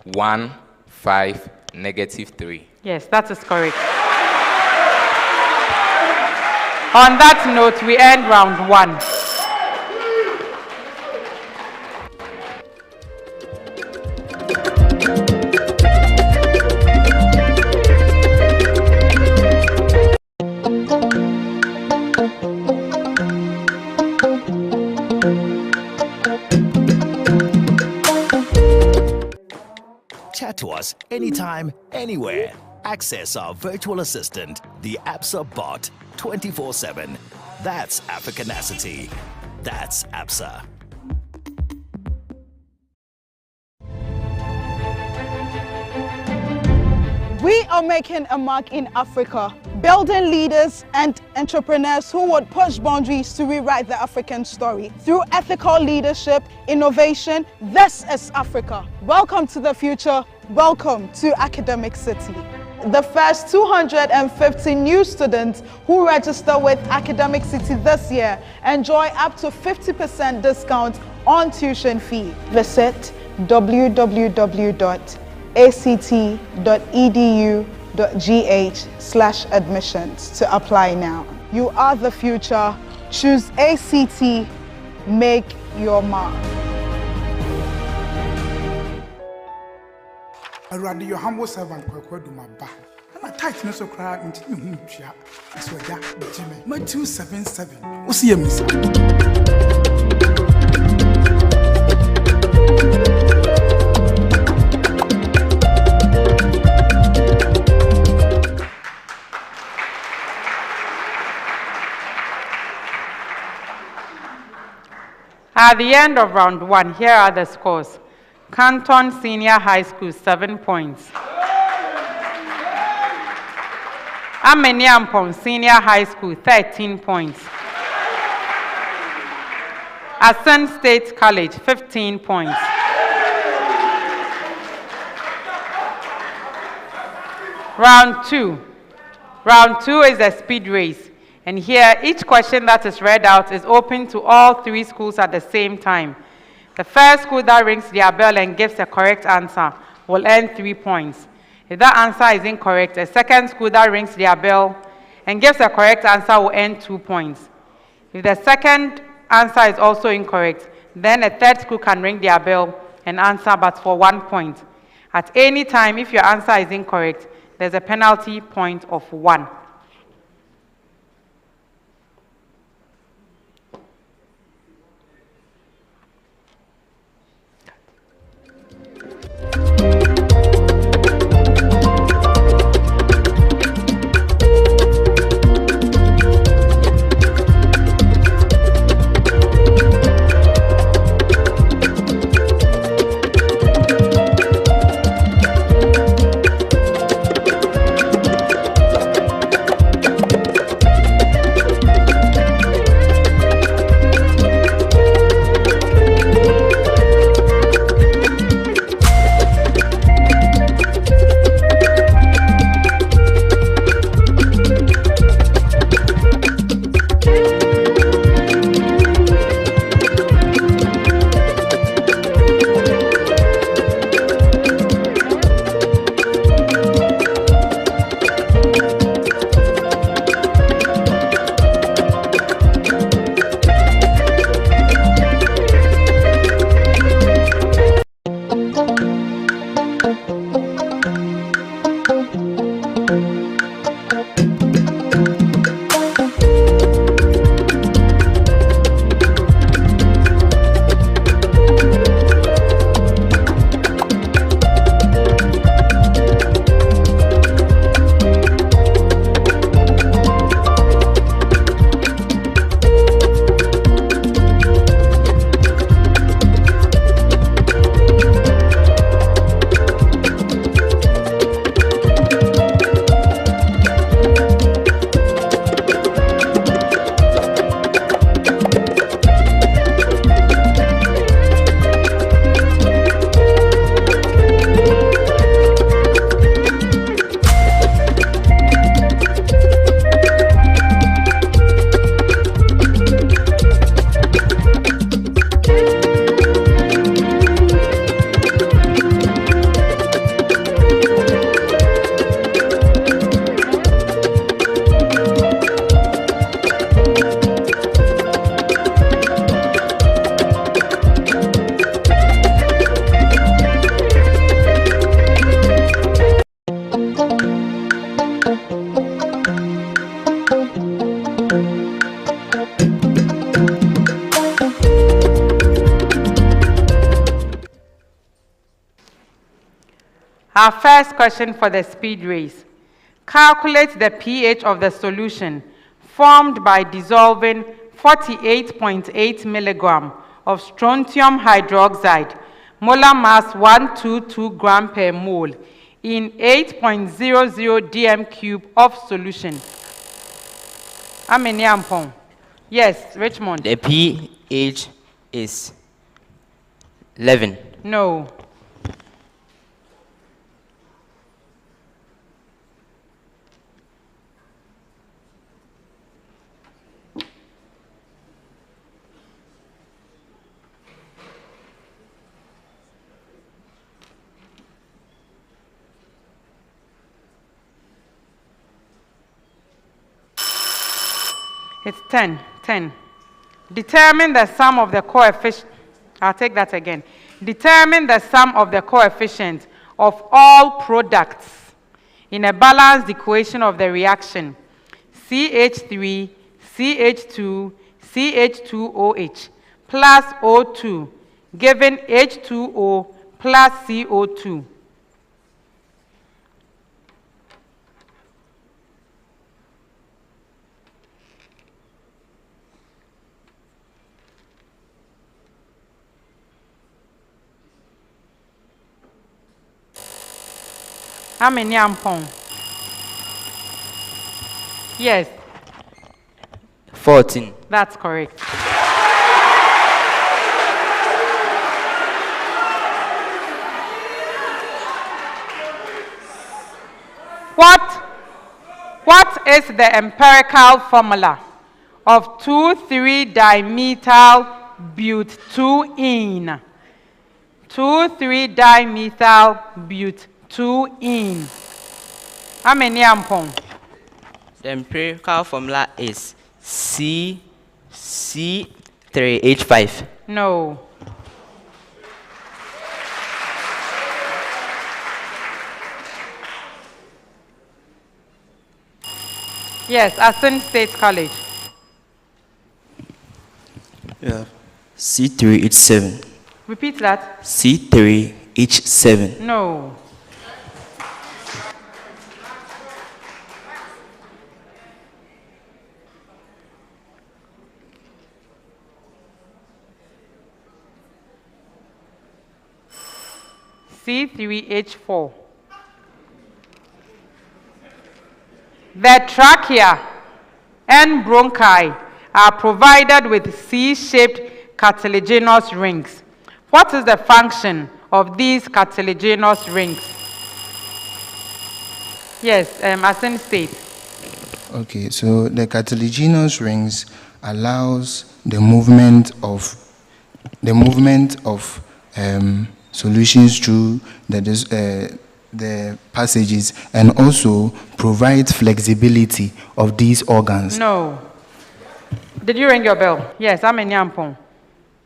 Speaker 1: 1, 5, -3.
Speaker 19: Yes, that is correct. On that note, we end round 1.
Speaker 21: Chat to us anytime, anywhere. Access our virtual assistant, the APSA bot, 24/7. That's Africanacity. That's APSA.
Speaker 23: We are making a mark in Africa, building leaders and entrepreneurs who would push boundaries to rewrite the African story. Through ethical leadership, innovation, this is Africa. Welcome to the future. Welcome to Academic City. The first 250 new students who register with Academic City this year enjoy up to 50% discount on tuition fee. Visit www.act.edu.gh/admissions to apply now. You are the future. Choose ACT. Make your mark.
Speaker 24: Around your humble servant, Kwakwadu Maba. And a tightness of crowd into you, Chia, as well as Jimmy. My 277. What's your miss?
Speaker 19: At the end of round 1, here are the scores. Kanton Senior High School, 7 points. Amaniampong Senior High School, 13 points. Assin State College, 15 points. Round 2. Round 2 is a speed race. And here, each question that is read out is open to all 3 schools at the same time. The first school that rings their bell and gives a correct answer will earn 3 points. If that answer is incorrect, a second school that rings their bell and gives a correct answer will earn 2 points. If the second answer is also incorrect, then a third school can ring their bell and answer, but for 1 point. At any time, if your answer is incorrect, there's a penalty point of 1. Our first question for the speed race. Calculate the pH of the solution formed by dissolving 48.8 milligram of strontium hydroxide, molar mass 122 gram per mole, in 8.00 dm cube of solution. Amaniampong. Yes, Richmond.
Speaker 2: The pH is 11.
Speaker 19: No. It's 10. Determine the sum of the coefficient. I'll take that again. Determine the sum of the coefficient of all products in a balanced equation of the reaction CH3, CH2, CH2OH plus O2 given H2O plus CO2. Amaniampong. Yes.
Speaker 2: 14.
Speaker 19: That's correct. What is the empirical formula of 2,3-dimethyl butene? 2,3-dimethyl butene. Amaniampong.
Speaker 2: The empirical formula is C3H5.
Speaker 19: No. Yes, Assin State College.
Speaker 11: Yeah. C3H7.
Speaker 19: Repeat that.
Speaker 11: C3H7.
Speaker 19: No. C3H4. The trachea and bronchi are provided with C-shaped cartilaginous rings. What is the function of these cartilaginous rings? Yes, Assin State.
Speaker 20: Okay, so the cartilaginous rings allows the movement of solutions through the passages, and also provides flexibility of these organs.
Speaker 19: No. Did you ring your bell? Yes, Amaniampong.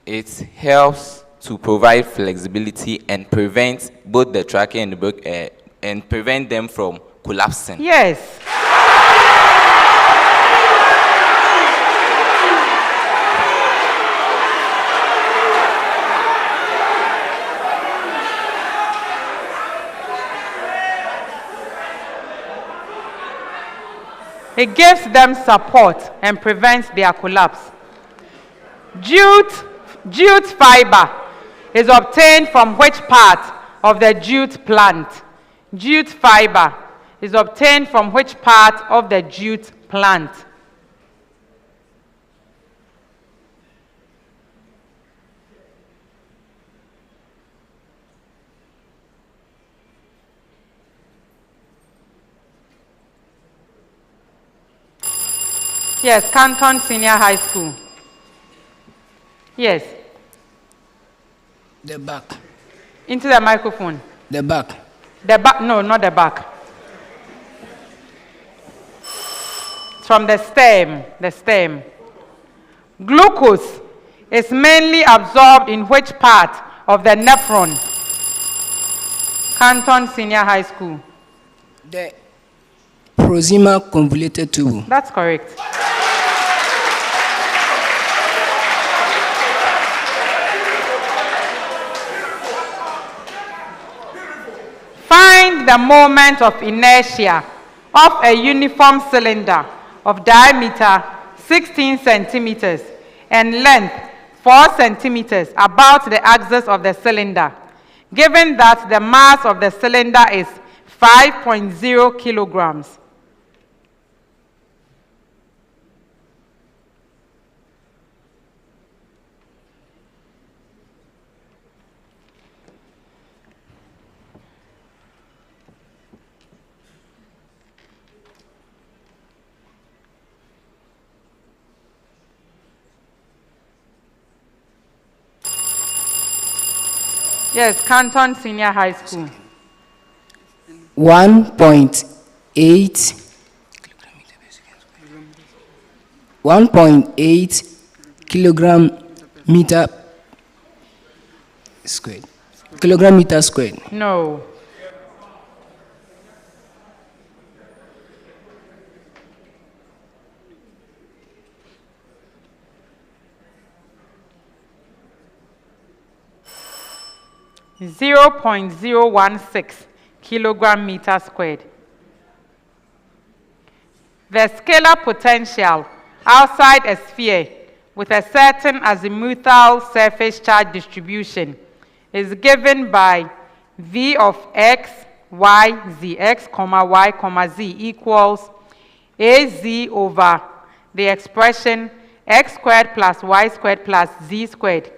Speaker 1: It helps to provide flexibility and prevent both the trachea and the and prevent them from collapsing.
Speaker 19: Yes. It gives them support and prevents their collapse. Jute fiber is obtained from which part of the jute plant? Jute fiber is obtained from which part of the jute plant? Yes, Kanton Senior High School. Yes.
Speaker 22: The back.
Speaker 19: Into the microphone.
Speaker 22: The back.
Speaker 19: The back, no, not the back. It's from the stem. Glucose is mainly absorbed in which part of the nephron? Kanton Senior High School.
Speaker 22: The proximal convoluted tubule.
Speaker 19: That's correct. Find the moment of inertia of a uniform cylinder of diameter 16 centimeters and length 4 centimeters about the axis of the cylinder, given that the mass of the cylinder is 5.0 kilograms. Yes, Kanton Senior High School.
Speaker 22: 1.8 kilogram meter squared. Kilogram meter squared.
Speaker 19: No. .016 kilogram meter squared. The scalar potential outside a sphere with a certain azimuthal surface charge distribution is given by V of x, y, z, x, y, z equals AZ over the expression x squared plus y squared plus z squared.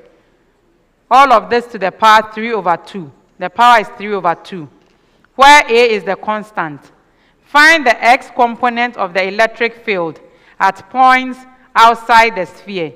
Speaker 19: All of this to the power 3 over 2. The power is 3 over 2, where A is the constant. Find the x component of the electric field at points outside the sphere.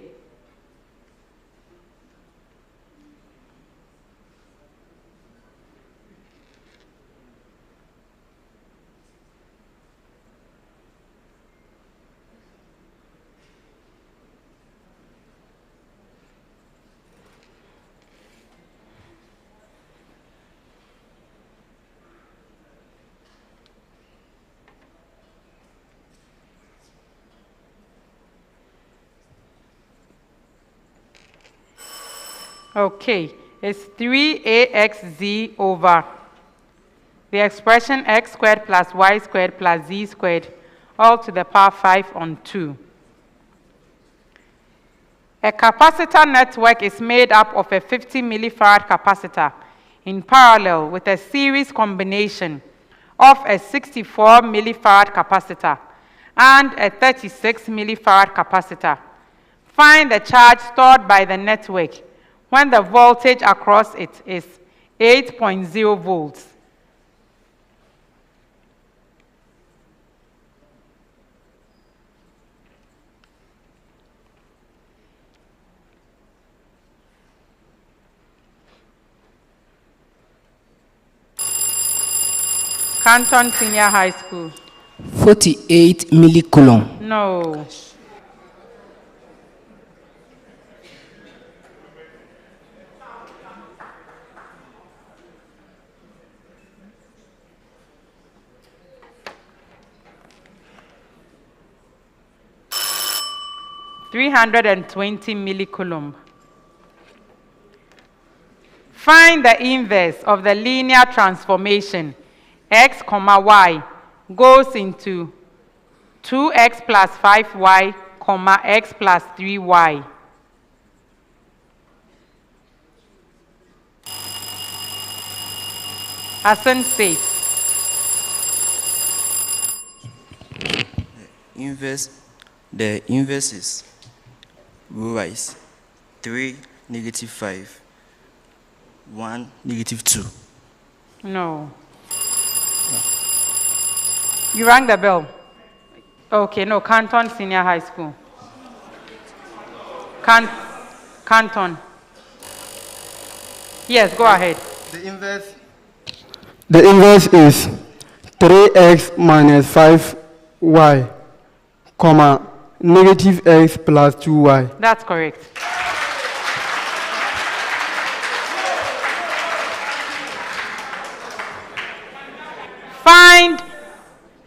Speaker 19: Okay, it's 3axz over the expression x squared plus y squared plus z squared all to the power 5 on 2. A capacitor network is made up of a 50 millifarad capacitor in parallel with a series combination of a 64 millifarad capacitor and a 36 millifarad capacitor. Find the charge stored by the network when the voltage across it is 8.0 volts. Kanton Senior High School.
Speaker 22: 48 millicoulomb.
Speaker 19: No. (320 millicoulomb). Find the inverse of the linear transformation x, y goes into 2x plus 5y, x plus 3y. Assin says.
Speaker 11: The inverse is rho-wise 3, negative 5, 1, negative 2.
Speaker 19: No. You rang the bell. Okay, no, Kanton Senior High School. Kanton. Yes, go ahead.
Speaker 6: The inverse is 3x minus 5y, negative x plus 2y.
Speaker 19: That's correct.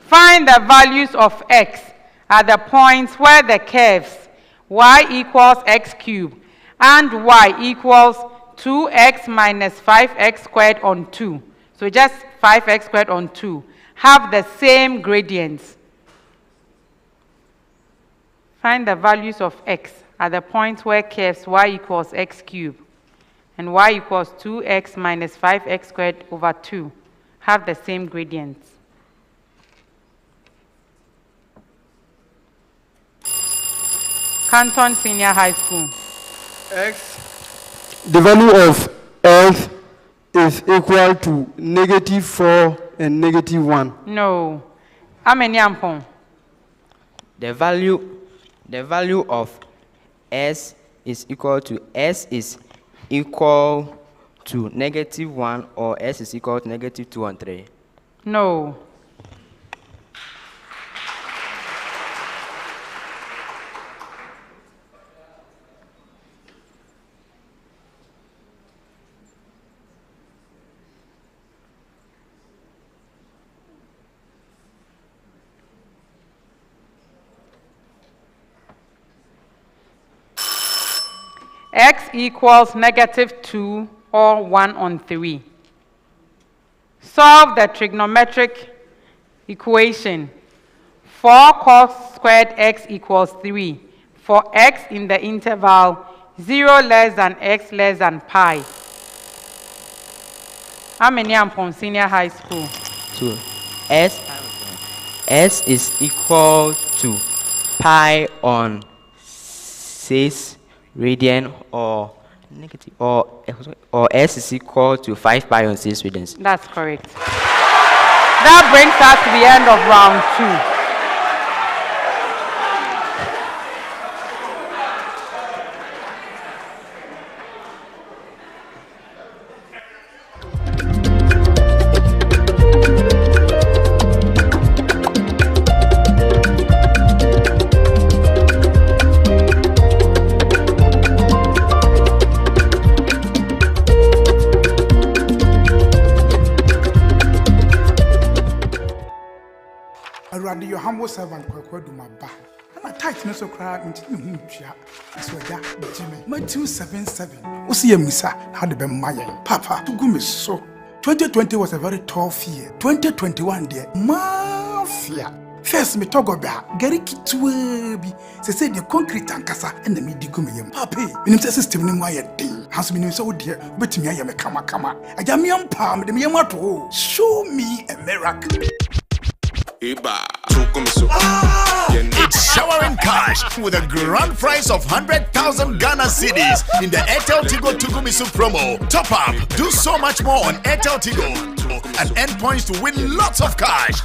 Speaker 19: Find the values of x at the points where the curves y equals x cubed and y equals 2x minus 5x squared on 2. So just 5x squared on 2 have the same gradients. Find the values of x at the points where curves y equals x cubed and y equals 2x minus 5x squared over 2 have the same gradients. Kanton Senior High School.
Speaker 6: The value of x is equal to negative 4 and negative 1.
Speaker 19: No. Amaniampong.
Speaker 2: The value of s is equal to negative 1 or s is equal to negative 2 and 3.
Speaker 19: No. X equals negative 2 or 1 on 3. Solve the trigonometric equation 4 cos squared x equals 3 for x in the interval 0 less than x less than pi. Amaniampong Senior High School.
Speaker 2: So S is equal to pi on 6 radian or negative or S is equal to 5 pi on 6 radians.
Speaker 19: That's correct. That brings us to the end of round 2.
Speaker 24: Around your humble servant, do my back. And I tightness of crowd into the Hupia. That's why that Jimmy. My 277. What's your missa? How the Bemaya? Papa, to go me so. 2020 was a very tough year. 2021, dear. Mafia. First, me talk about Gary Kitwebi. They say the concrete and cassa and the medigum. Papi, in the system in my thing. Has been so dear, but me I am a kama. I am young palm, the Miamato. Show me a miracle.
Speaker 3: It's showering cash with a grand prize of 100,000 Ghana cedis in the Airtel Tigo Tugumisu promo. Top up, do so much more on Airtel Tigo and earn points to win lots of cash.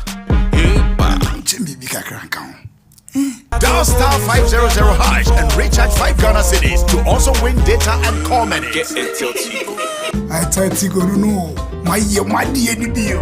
Speaker 3: Dial star 500 hash and recharge 5 Ghana cedis to also win data and call minutes. Get Airtel Tigo.
Speaker 24: I tell Tigo no, my dear deal.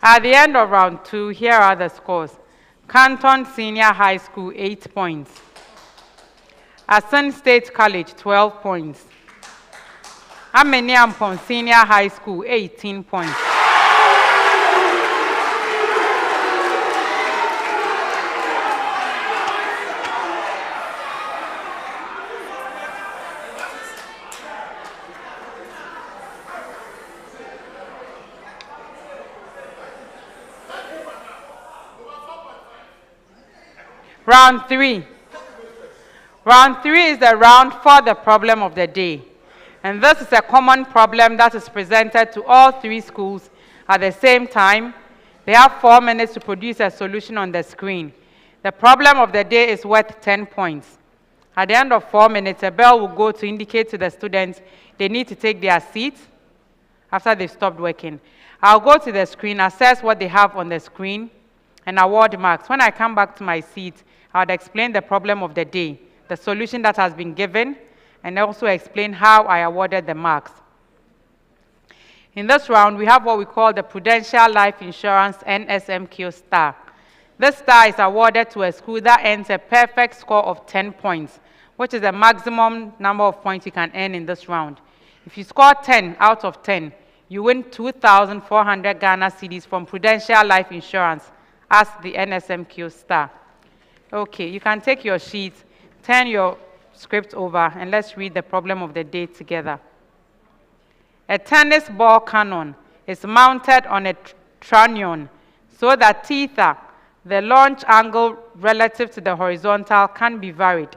Speaker 19: At the end of round 2, here are the scores. Kanton Senior High School, 8 points. Assin State College, 12 points. Amaniampong Senior High School, 18 points. Round 3. Round 3 is the round for the problem of the day. And this is a common problem that is presented to all 3 schools at the same time. They have 4 minutes to produce a solution on the screen. The problem of the day is worth 10 points. At the end of 4 minutes, a bell will go to indicate to the students they need to take their seats after they've stopped working. I'll go to the screen, assess what they have on the screen, and award marks. When I come back to my seat, I would explain the problem of the day, the solution that has been given, and also explain how I awarded the marks. In this round, we have what we call the Prudential Life Insurance NSMQ Star. This star is awarded to a school that earns a perfect score of 10 points, which is the maximum number of points you can earn in this round. If you score 10 out of 10, you win 2,400 Ghana cedis from Prudential Life Insurance as the NSMQ Star. Okay, you can take your sheets, turn your script over, and let's read the problem of the day together. A tennis ball cannon is mounted on a trunnion so that teeth the launch angle relative to the horizontal can be varied.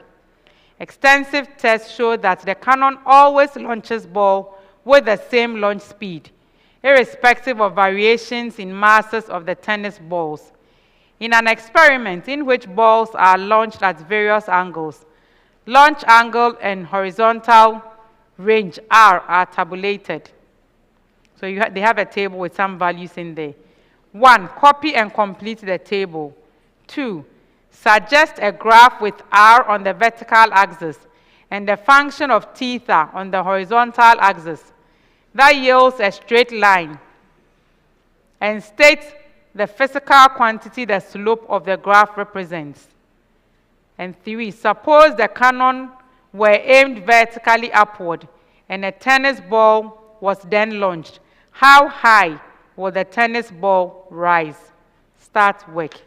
Speaker 19: Extensive tests show that the cannon always launches ball with the same launch speed, irrespective of variations in masses of the tennis balls. In an experiment in which balls are launched at various angles, launch angle and horizontal range R are tabulated. So they have a table with some values in there. 1. Copy and complete the table. 2. Suggest a graph with R on the vertical axis and the function of theta on the horizontal axis that yields a straight line, and state the physical quantity the slope of the graph represents. And 3. Suppose the cannon were aimed vertically upward and a tennis ball was then launched. How high will the tennis ball rise? Start work.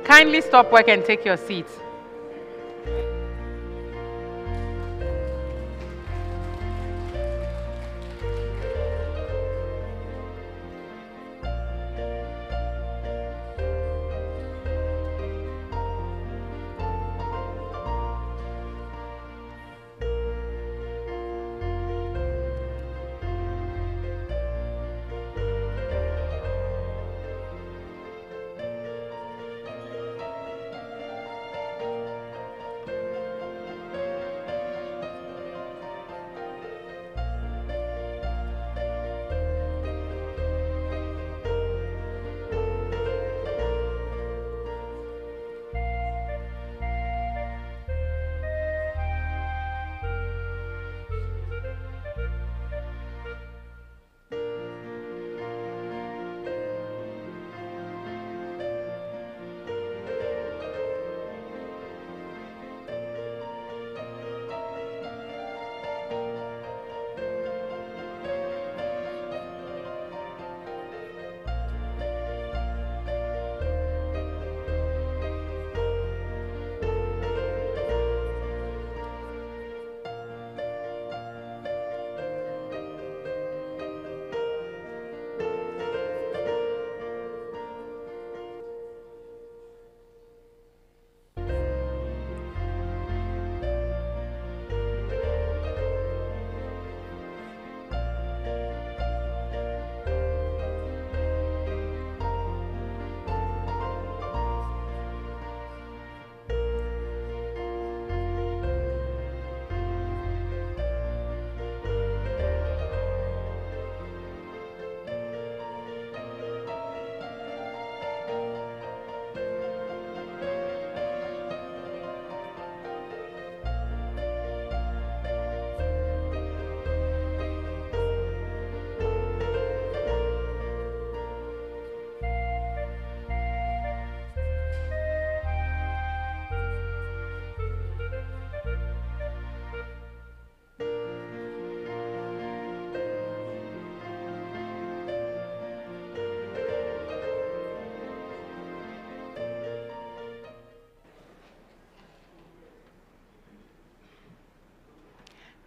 Speaker 19: Kindly stop work and take your seats.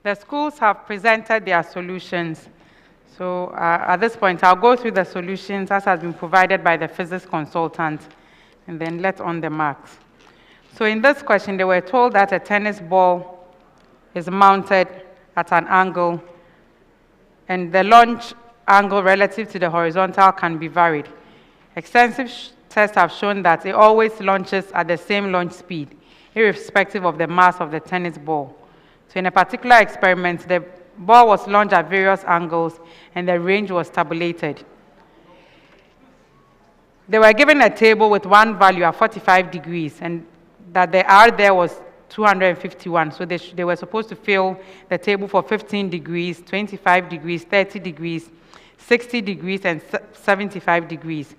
Speaker 19: The schools have presented their solutions. So at this point, I'll go through the solutions as has been provided by the physics consultant, and then let on the marks. So in this question, they were told that a tennis ball is mounted at an angle, and the launch angle relative to the horizontal can be varied. Extensive tests have shown that it always launches at the same launch speed, irrespective of the mass of the tennis ball. So in a particular experiment, the ball was launched at various angles and the range was tabulated. They were given a table with one value at 45 degrees and that the R there was 251. So they were supposed to fill the table for 15 degrees, 25 degrees, 30 degrees, 60 degrees, and 75 degrees.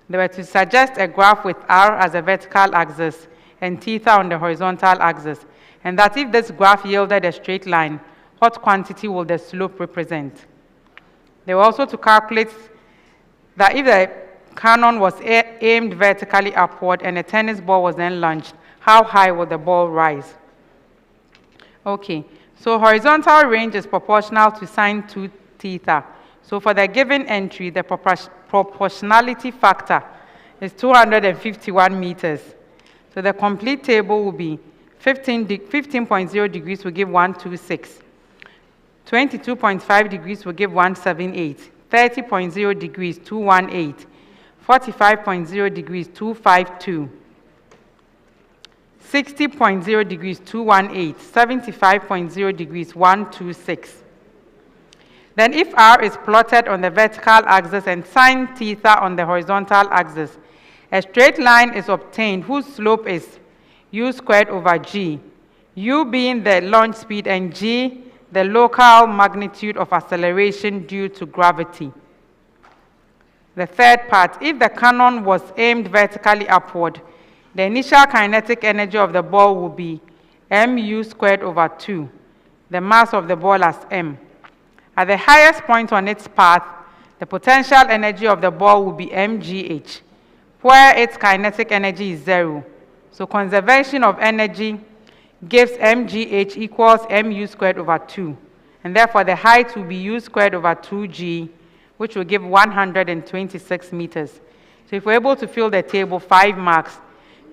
Speaker 19: They were to suggest a graph with R as a vertical axis and theta on the horizontal axis, and that if this graph yielded a straight line, what quantity will the slope represent? They were also to calculate that if the cannon was aimed vertically upward and a tennis ball was then launched, how high will the ball rise? Okay, so horizontal range is proportional to sine 2 theta. So for the given entry, the proportionality factor is 251 meters. So the complete table will be 15.0 degrees will give 126. 22.5 degrees will give 178. 30.0 degrees, 218. 45.0 degrees, 252. 60.0 degrees, 218. 75.0 degrees, 126. Then if R is plotted on the vertical axis and sine theta on the horizontal axis, a straight line is obtained whose slope is u squared over g, u being the launch speed and g the local magnitude of acceleration due to gravity. The third part, if the cannon was aimed vertically upward, the initial kinetic energy of the ball will be mu squared over 2, the mass of the ball as m. At the highest point on its path, the potential energy of the ball will be mgh, where its kinetic energy is 0. So conservation of energy gives mgh equals mu squared over 2. And therefore the height will be u squared over 2g, which will give 126 meters. So if we're able to fill the table, 5 marks.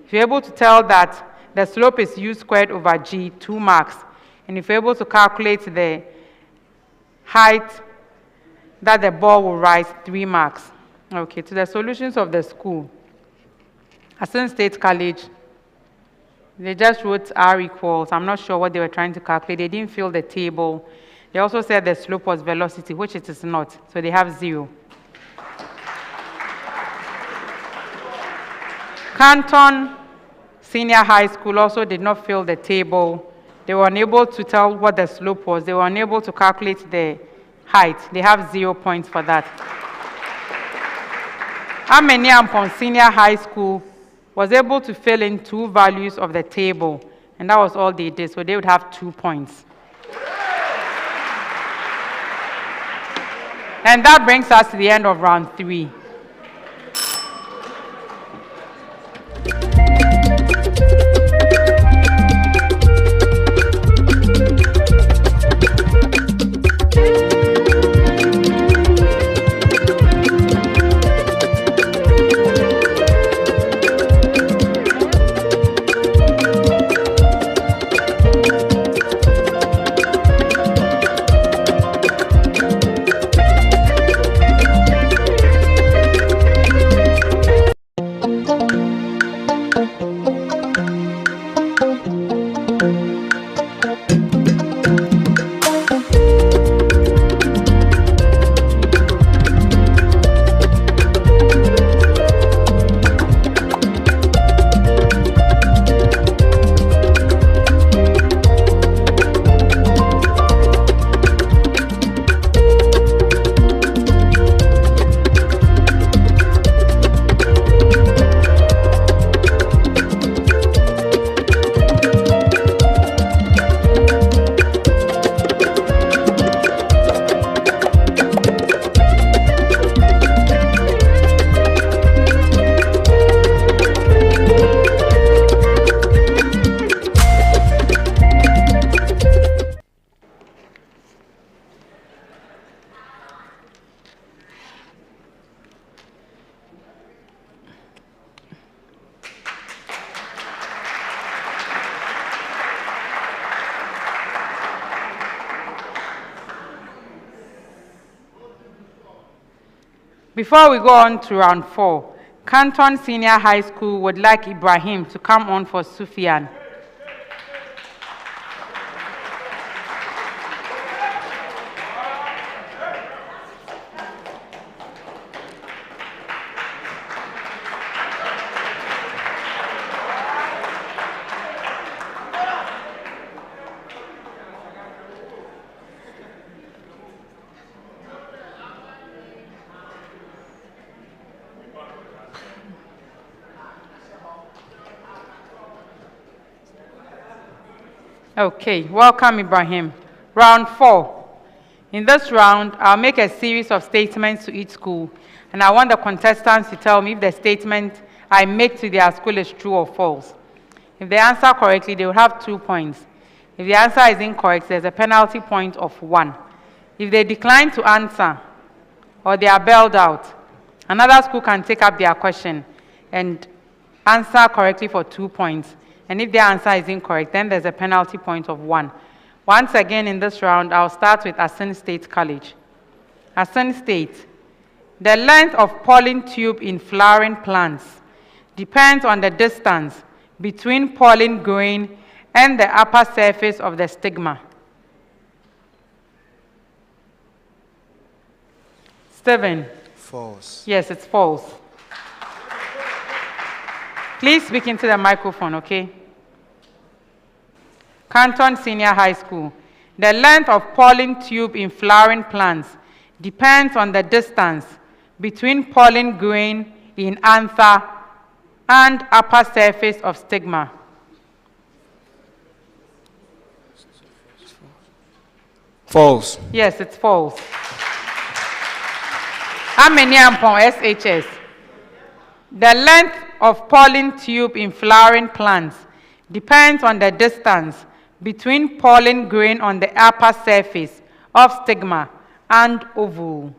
Speaker 19: If you're able to tell that the slope is u squared over g, 2 marks. And if you're able to calculate the height that the ball will rise, 3 marks. Okay, to the solutions of the school. Assin State College, they just wrote R equals. I'm not sure what they were trying to calculate. They didn't fill the table. They also said the slope was velocity, which it is not. So they have 0. Kanton Senior High School also did not fill the table. They were unable to tell what the slope was. They were unable to calculate the height. They have 0 points for that. Amaniampong Senior High School was able to fill in 2 values of the table, and that was all they did, so they would have 2 points. And that brings us to the end of round 3. Before we go on to round 4, Kanton Senior High School would like Ibrahim to come on for Sufyan. Okay, welcome Ibrahim. Round 4. In this round, I'll make a series of statements to each school, and I want the contestants to tell me if the statement I make to their school is true or false. If they answer correctly, they will have 2 points. If the answer is incorrect, there's a penalty point of 1. If they decline to answer, or they are bailed out, another school can take up their question and answer correctly for 2 points. And if their answer is incorrect, then there's a penalty point of 1. Once again in this round, I'll start with Assin State College. Assin State. The length of pollen tube in flowering plants depends on the distance between pollen grain and the upper surface of the stigma. Stephen.
Speaker 20: False.
Speaker 19: Yes, it's false. Please speak into the microphone, okay? Kanton Senior High School. The length of pollen tube in flowering plants depends on the distance between pollen grain in anther and upper surface of stigma.
Speaker 10: False.
Speaker 19: Yes, it's false. Amaniampong SHS. The length of pollen tube in flowering plants depends on the distance between pollen grain on the upper surface of stigma and ovule.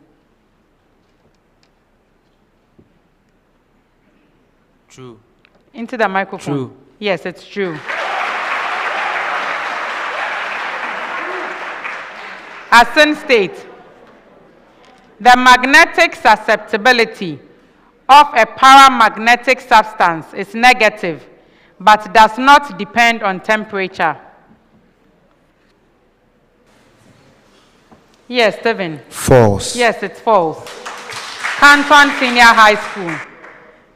Speaker 2: True.
Speaker 19: Into the microphone.
Speaker 2: True.
Speaker 19: Yes, it's true. Assin state, the magnetic susceptibility of a paramagnetic substance is negative, but does not depend on temperature. Yes, Stephen.
Speaker 20: False.
Speaker 19: Yes, it's false. Kanton Senior High School.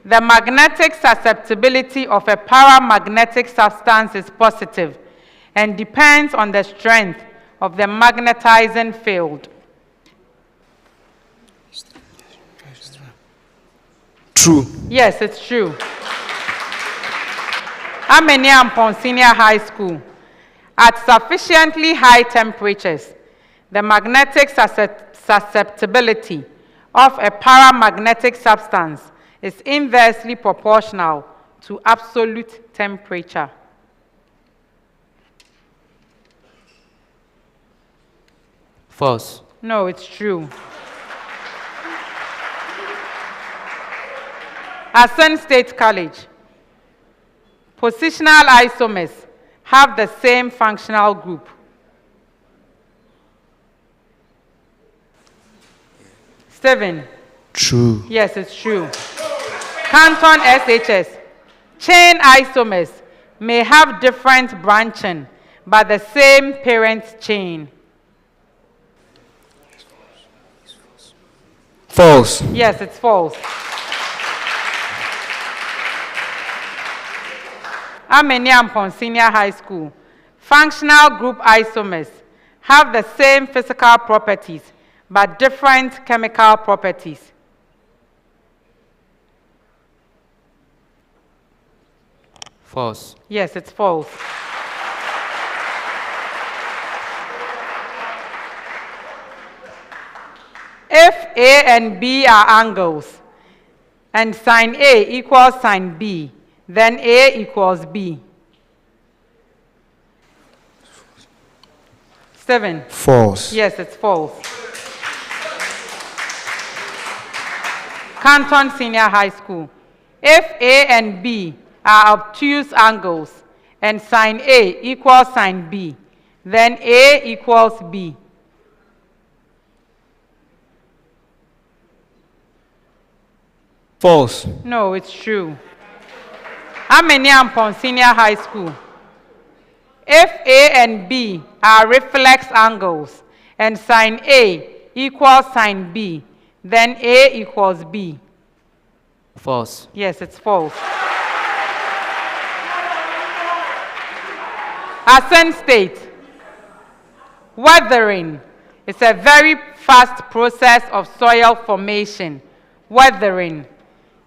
Speaker 19: The magnetic susceptibility of a paramagnetic substance is positive and depends on the strength of the magnetizing field.
Speaker 6: True.
Speaker 19: Yes, it's true. Amaniampong Senior High School. At sufficiently high temperatures, the magnetic susceptibility of a paramagnetic substance is inversely proportional to absolute temperature.
Speaker 2: False.
Speaker 19: No, it's true. Assin State College. Positional isomers have the same functional group. Stephen.
Speaker 20: True.
Speaker 19: Yes, it's true. Kanton SHS. Chain isomers may have different branching, but the same parent chain.
Speaker 6: False.
Speaker 19: Yes, it's false. Amaniampong Senior High School. Functional group isomers have the same physical properties, but different chemical properties.
Speaker 2: False.
Speaker 19: Yes, it's false. If A and B are angles, and sine A equals sine B, then A equals B. 7.
Speaker 20: False.
Speaker 19: Yes, it's false. Kanton Senior High School. If A and B are obtuse angles, and sine A equals sine B, then A equals B.
Speaker 6: False.
Speaker 19: No, it's true. Amaniampong Senior High School. If A and B are reflex angles and sine A equals sine B, then A equals B.
Speaker 2: False.
Speaker 19: Yes, it's false. Assin State. Weathering is a very fast process of soil formation. Weathering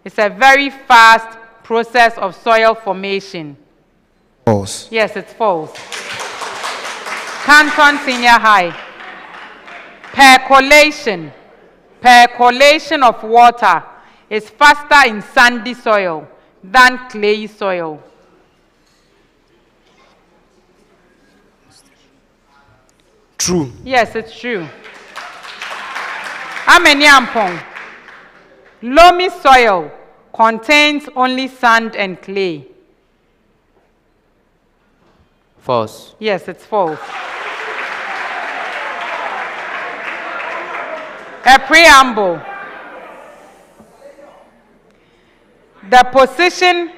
Speaker 19: is a very fast process of soil formation.
Speaker 20: False.
Speaker 19: Yes, it's false. Kanton Senior High. Percolation of water is faster in sandy soil than clayey soil.
Speaker 6: True.
Speaker 19: Yes, it's true. Amaniampong. Loamy soil contains only sand and clay.
Speaker 2: False.
Speaker 19: Yes, it's false. A preamble. The position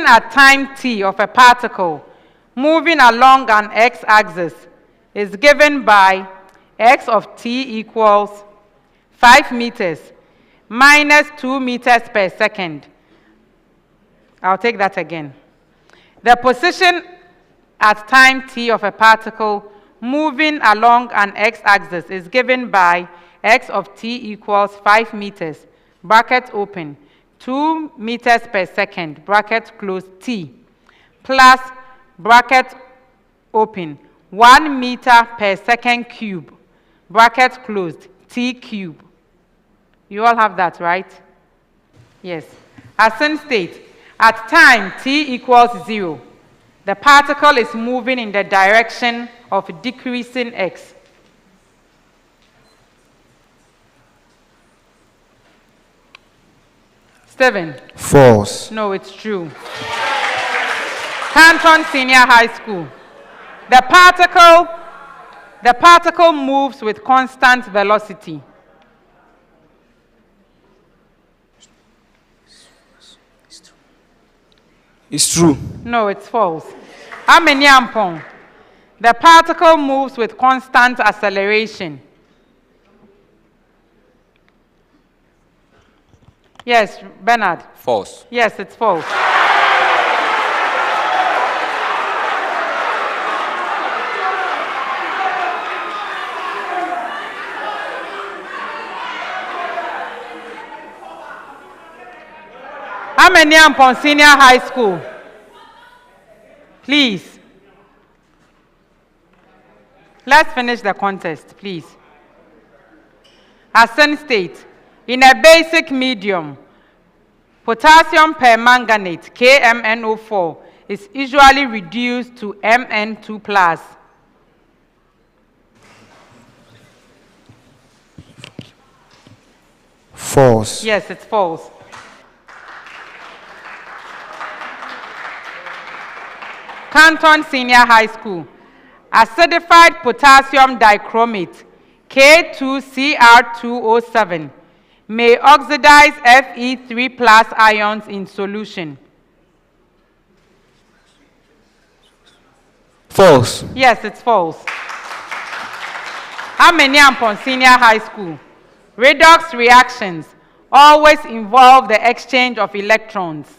Speaker 19: at time t of a particle moving along an x-axis is given by x of t equals 5 meters minus 2 meters per second. I'll take that again. The position at time t of a particle moving along an x-axis is given by x of t equals 5 meters, bracket open, 2 meters per second, bracket close, t, plus, bracket open, 1 meter per second cube, bracket closed, t cube. You all have that, right? Yes. Assin states, at time t equals 0, the particle is moving in the direction of decreasing x. Steven.
Speaker 20: False.
Speaker 19: No, it's true. Kanton Senior High School. The particle moves with constant velocity.
Speaker 6: It's true.
Speaker 19: No, it's false. Amaniampong. The particle moves with constant acceleration. Yes, Bernard.
Speaker 1: False.
Speaker 19: Yes, it's false. Amaniampong Senior High School. Please. Let's finish the contest, please. Assin states, in a basic medium, potassium permanganate, KMnO4, is usually reduced to Mn2+.
Speaker 20: False.
Speaker 19: Yes, it's false. Kanton Senior High School. Acidified potassium dichromate, K2Cr2O7, may oxidize Fe3+ ions in solution.
Speaker 6: False.
Speaker 19: Yes, it's false. Amaniampong Senior High School. Redox reactions always involve the exchange of electrons.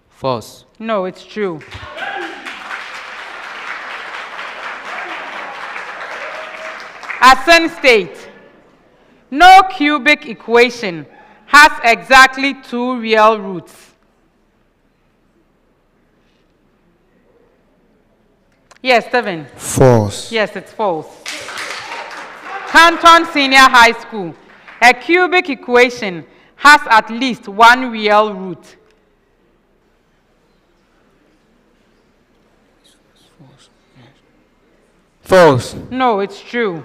Speaker 2: False.
Speaker 19: No, it's true. Assin states, no cubic equation has exactly 2 real roots. Yes, Steven.
Speaker 20: False.
Speaker 19: Yes, it's false. Kanton Senior High School. A cubic equation has at least 1 real root.
Speaker 6: False.
Speaker 19: No, it's true.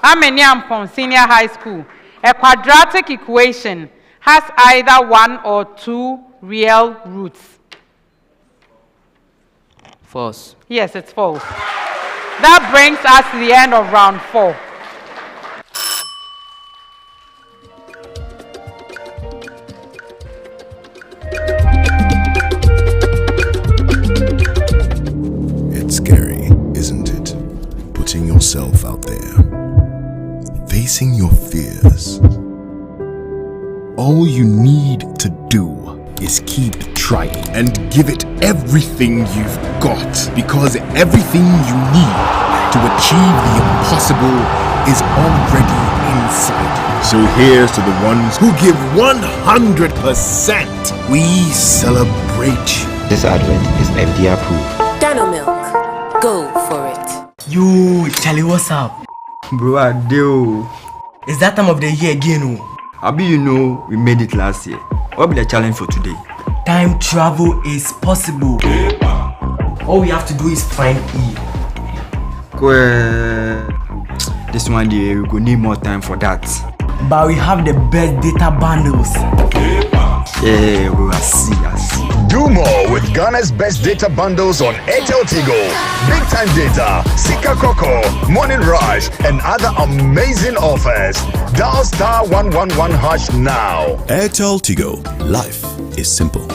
Speaker 19: Amaniampong Senior High School. A quadratic equation has either 1 or 2 real roots.
Speaker 2: False.
Speaker 19: Yes, it's false. That brings us to the end of round 4.
Speaker 3: It's scary, isn't it? Putting yourself out there. Facing your fears. All you need to do is keep trying and give it everything you've got, because everything you need to achieve the impossible is already inside you. So here's to the ones who give 100%. We celebrate you.
Speaker 8: This advert is FDA approved.
Speaker 4: Dano Milk. Go for it.
Speaker 7: Yo, Charlie, what's up?
Speaker 8: Bro, I do.
Speaker 7: It's that time of the year again, oh.
Speaker 8: Abi, you know, we made it last year. What will be the challenge for today?
Speaker 7: Time travel is possible. All we have to do is find E.
Speaker 8: This one day, we will need more time for that.
Speaker 7: But we have the best data bundles.
Speaker 8: Yeah, we will see.
Speaker 3: Do more with Ghana's best data bundles on Airtel Tigo. Big time data, Sika Coco, Morning Rush, and other amazing offers. Dial *111# now. Airtel Tigo. Life is simple.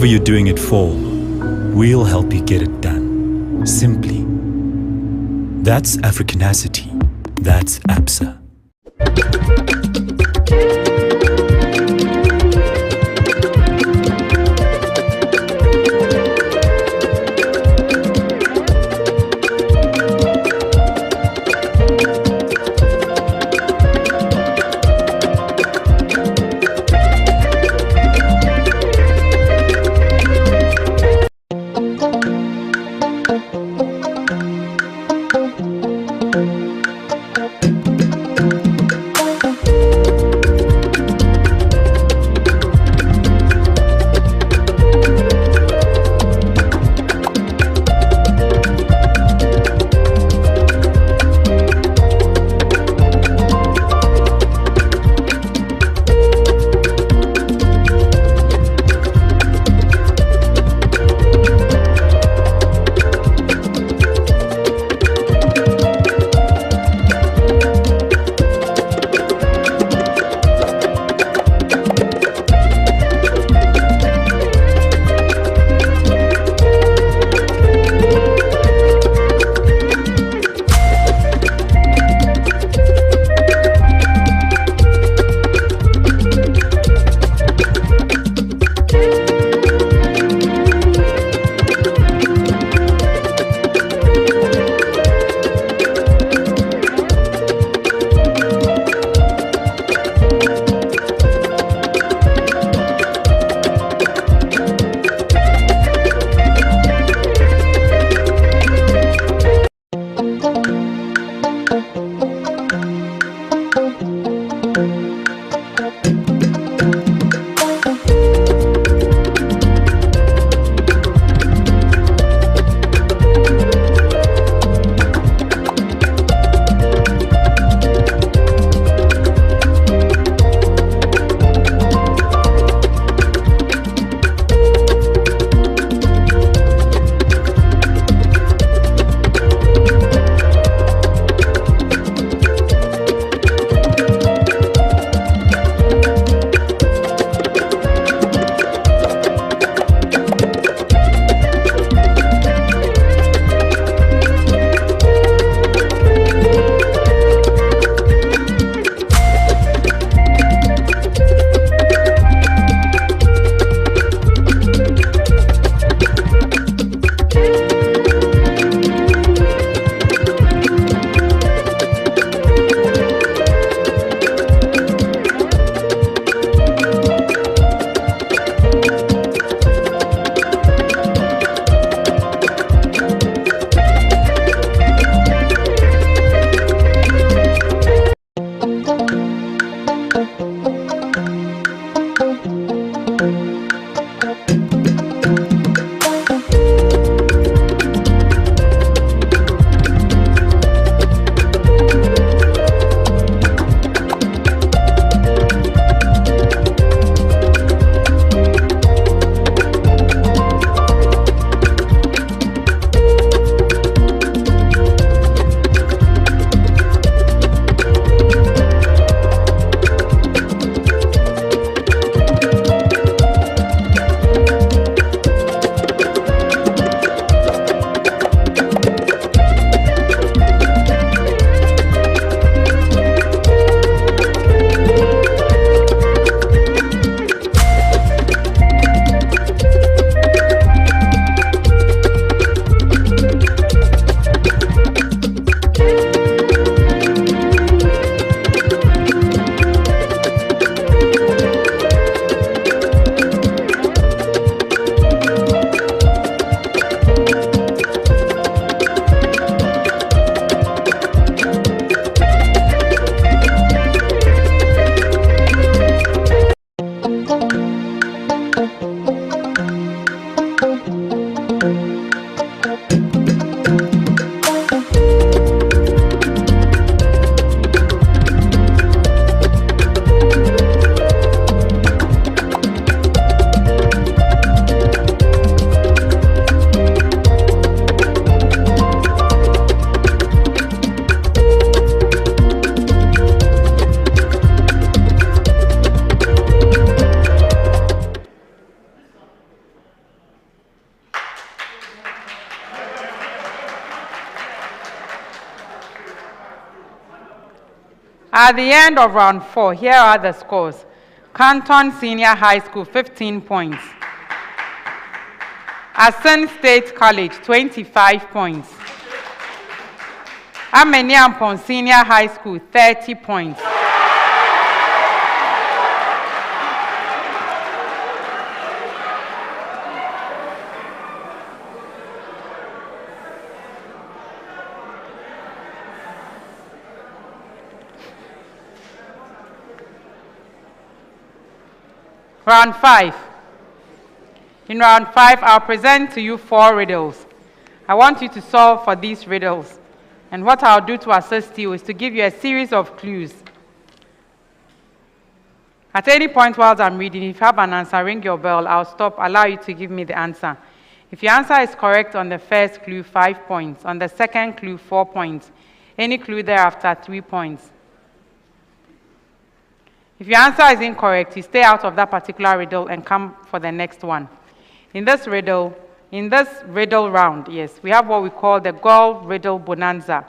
Speaker 9: whoever you're doing it for, we'll help you get it done. Simply. That's Africanacity. That's APSA.
Speaker 19: At the end of round 4, here are the scores. Kanton Senior High School, 15 points. Assin State College, 25 points. Amaniampong Senior High School, 30 points. Round 5. In round 5, I'll present to you 4 riddles. I want you to solve for these riddles. And what I'll do to assist you is to give you a series of clues. At any point while I'm reading, if you have an answer, ring your bell. I'll stop, allow you to give me the answer. If your answer is correct on the first clue, 5 points. On the second clue, 4 points. Any clue thereafter, 3 points. If your answer is incorrect, you stay out of that particular riddle and come for the next one. In this riddle round, yes, we have what we call the Girl Riddle Bonanza.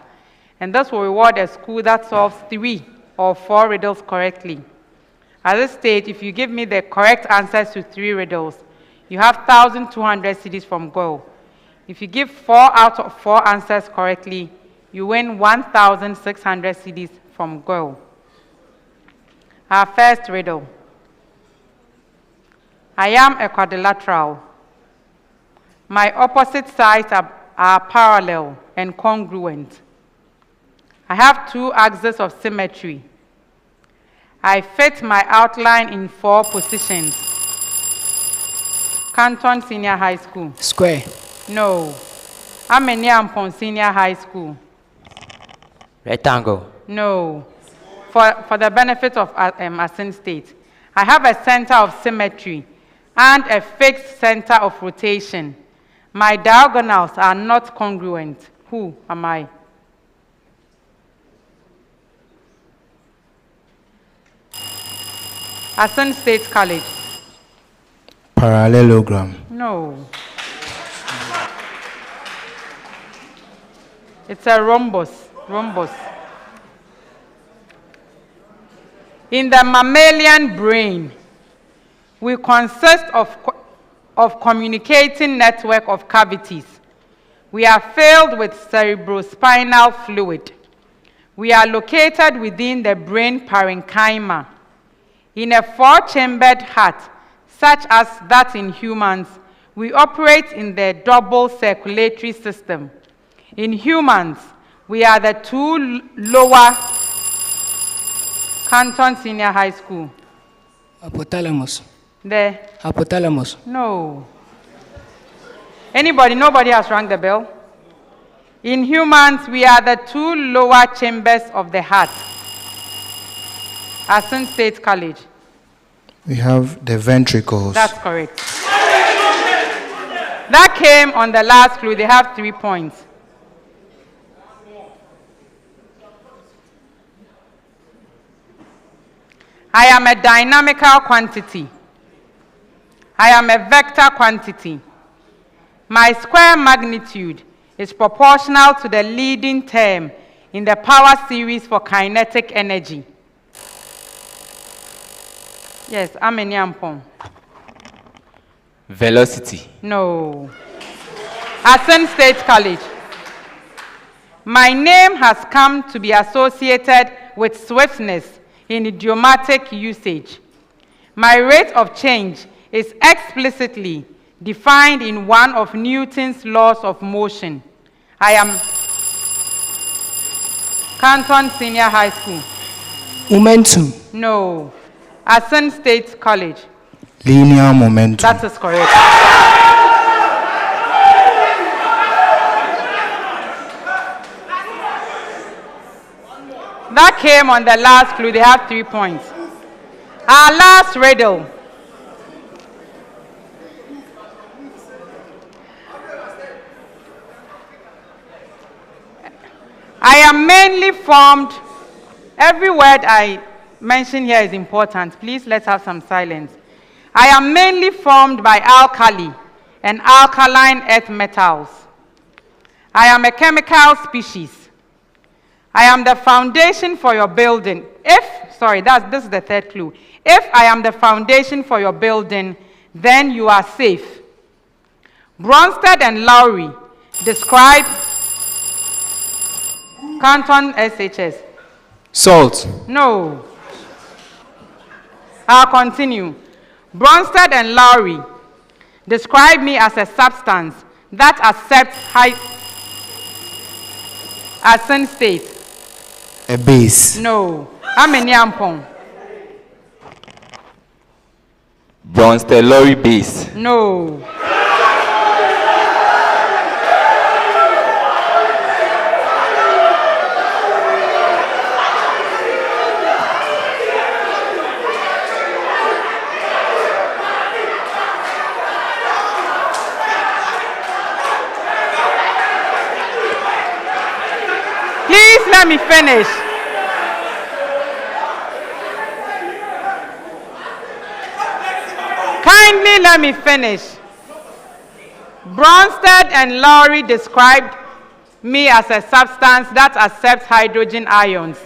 Speaker 19: And this will reward a school that solves 3 or 4 riddles correctly. At this stage, if you give me the correct answers to 3 riddles, you have 1,200 cedis from Girl. If you give 4 out of 4 answers correctly, you win 1,600 cedis from Girl. Our first riddle. I am a quadrilateral. My opposite sides are parallel and congruent. I have 2 axes of symmetry. I fit my outline in 4 positions. Kanton Senior High School.
Speaker 22: Square.
Speaker 19: No. Amaniampong Senior High School.
Speaker 2: Rectangle.
Speaker 19: No. For the benefit of Assin State, I have a center of symmetry and a fixed center of rotation. My diagonals are not congruent. Who am I? Assin State College.
Speaker 20: Parallelogram.
Speaker 19: No. It's a rhombus. Rhombus. In the mammalian brain, we consist of communicating network of cavities. We are filled with cerebrospinal fluid. We are located within the brain parenchyma. In a 4-chambered heart, such as that in humans, we operate in the double circulatory system. In humans, we are the 2 lower. Kanton Senior High School.
Speaker 22: Hypothalamus.
Speaker 19: The
Speaker 22: hypothalamus.
Speaker 19: No. Anybody? Nobody has rang the bell. In humans, we are the 2 lower chambers of the heart. Assin State College.
Speaker 20: We have the ventricles.
Speaker 19: That's correct. That came on the last clue. They have 3 points. I am a dynamical quantity. I am a vector quantity. My square magnitude is proportional to the leading term in the power series for kinetic energy. Yes, Amaniampong.
Speaker 1: Velocity.
Speaker 19: No. Assin State College. My name has come to be associated with swiftness in idiomatic usage. My rate of change is explicitly defined in one of Newton's laws of motion. I am Kanton Senior High School.
Speaker 22: Momentum.
Speaker 19: No. Assin State College.
Speaker 20: Linear momentum.
Speaker 19: That is correct. That came on the last clue. They have 3 points. Our last riddle. I am mainly formed. Every word I mention here is important. Please let's have some silence. I am mainly formed by alkali and alkaline earth metals. I am a chemical species. I am the foundation for your building, This is the third clue. If I am the foundation for your building, then you are safe. Bronsted and Lowry describe Kanton SHS.
Speaker 10: Salt.
Speaker 19: No. I'll continue. Bronsted and Lowry describe me as a substance that accepts Assin state.
Speaker 10: A base.
Speaker 19: No. Amaniampong.
Speaker 1: Bronsted Lorry base.
Speaker 19: No. Please let me finish. Kindly let me finish. Bronsted and Lowry described me as a substance that accepts hydrogen ions.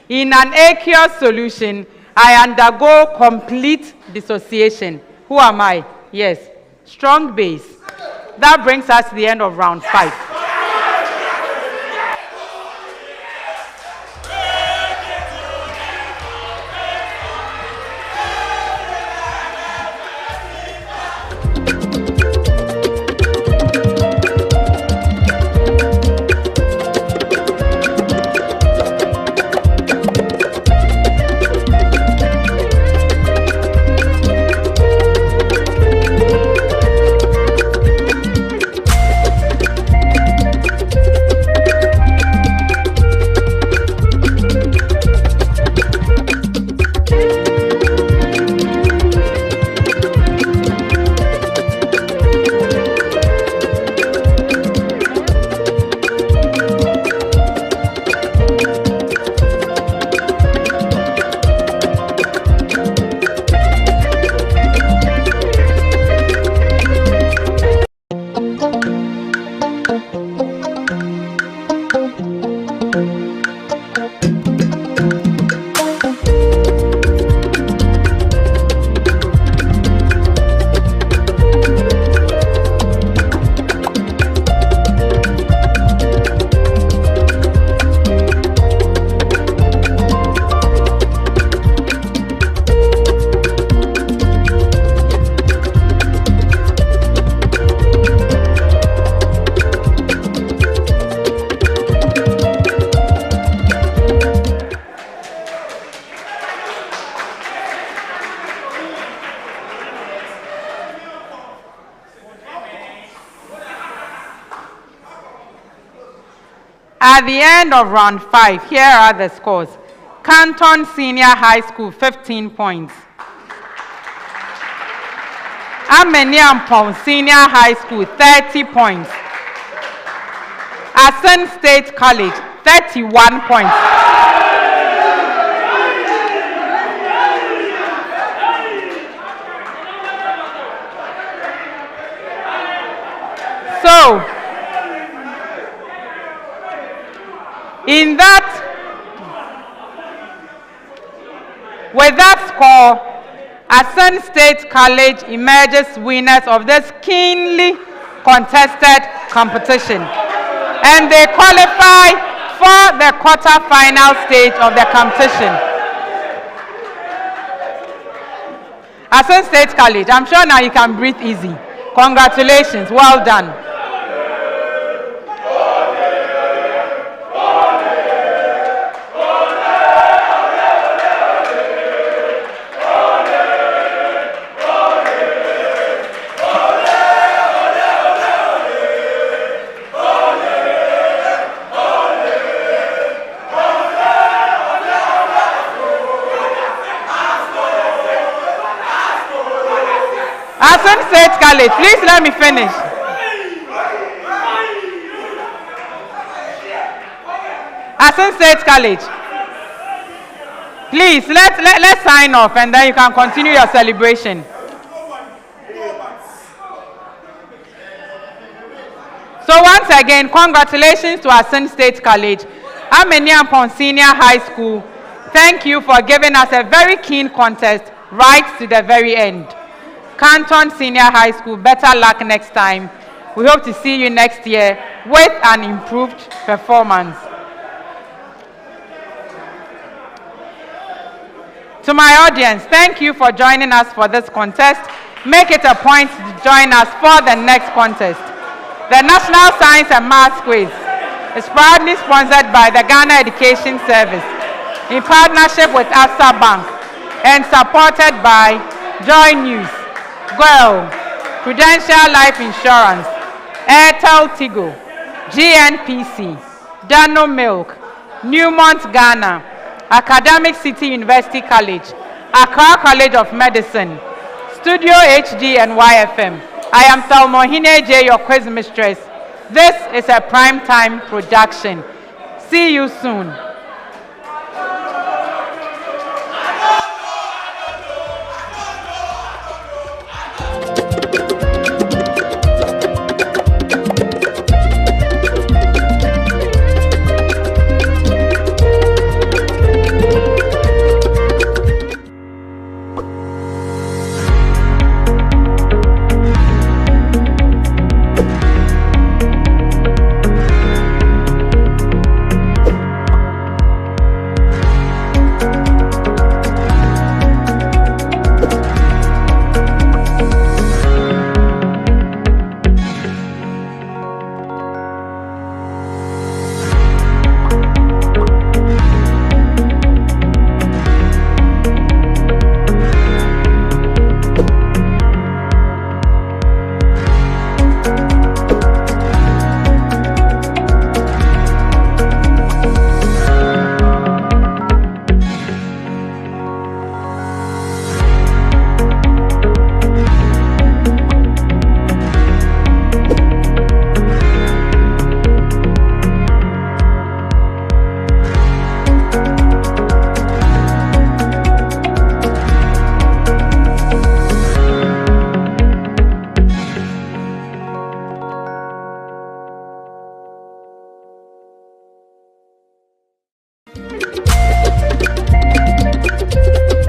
Speaker 19: In an aqueous solution, I undergo complete dissociation. Who am I? Yes, strong base. That brings us to the end of round 5. At the end of round 5, here are the scores. Kanton Senior High School, 15 points. Amaniampong Senior High School, 30 points. Assin State College, 31 points. So, with that score, Assin State College emerges winners of this keenly contested competition, and they qualify for the quarter-final stage of the competition. Assin State College, I'm sure now you can breathe easy. Congratulations, well done. Assin State College, please let me finish. Assin State College, please let's sign off and then you can continue your celebration. So once again, congratulations to Assin State College, Amaniampong Senior High School, Thank you for giving us a very keen contest right to the very end. Kanton Senior High School, better luck next time. We hope to see you next year with an improved performance. To my audience, thank you for joining us for this contest. Make it a point to join us for the next contest. The National Science and Maths Quiz is proudly sponsored by the Ghana Education Service in partnership with Assin Bank and supported by Joy News, Girl, Prudential Life Insurance, Airtel Tigo, Gnpc, Dano Milk, Newmont Ghana, Academic City University College, Accra College of Medicine, Studio HD and YFM. I am Thelmohine J, your quiz mistress. This is a prime time production. See you soon.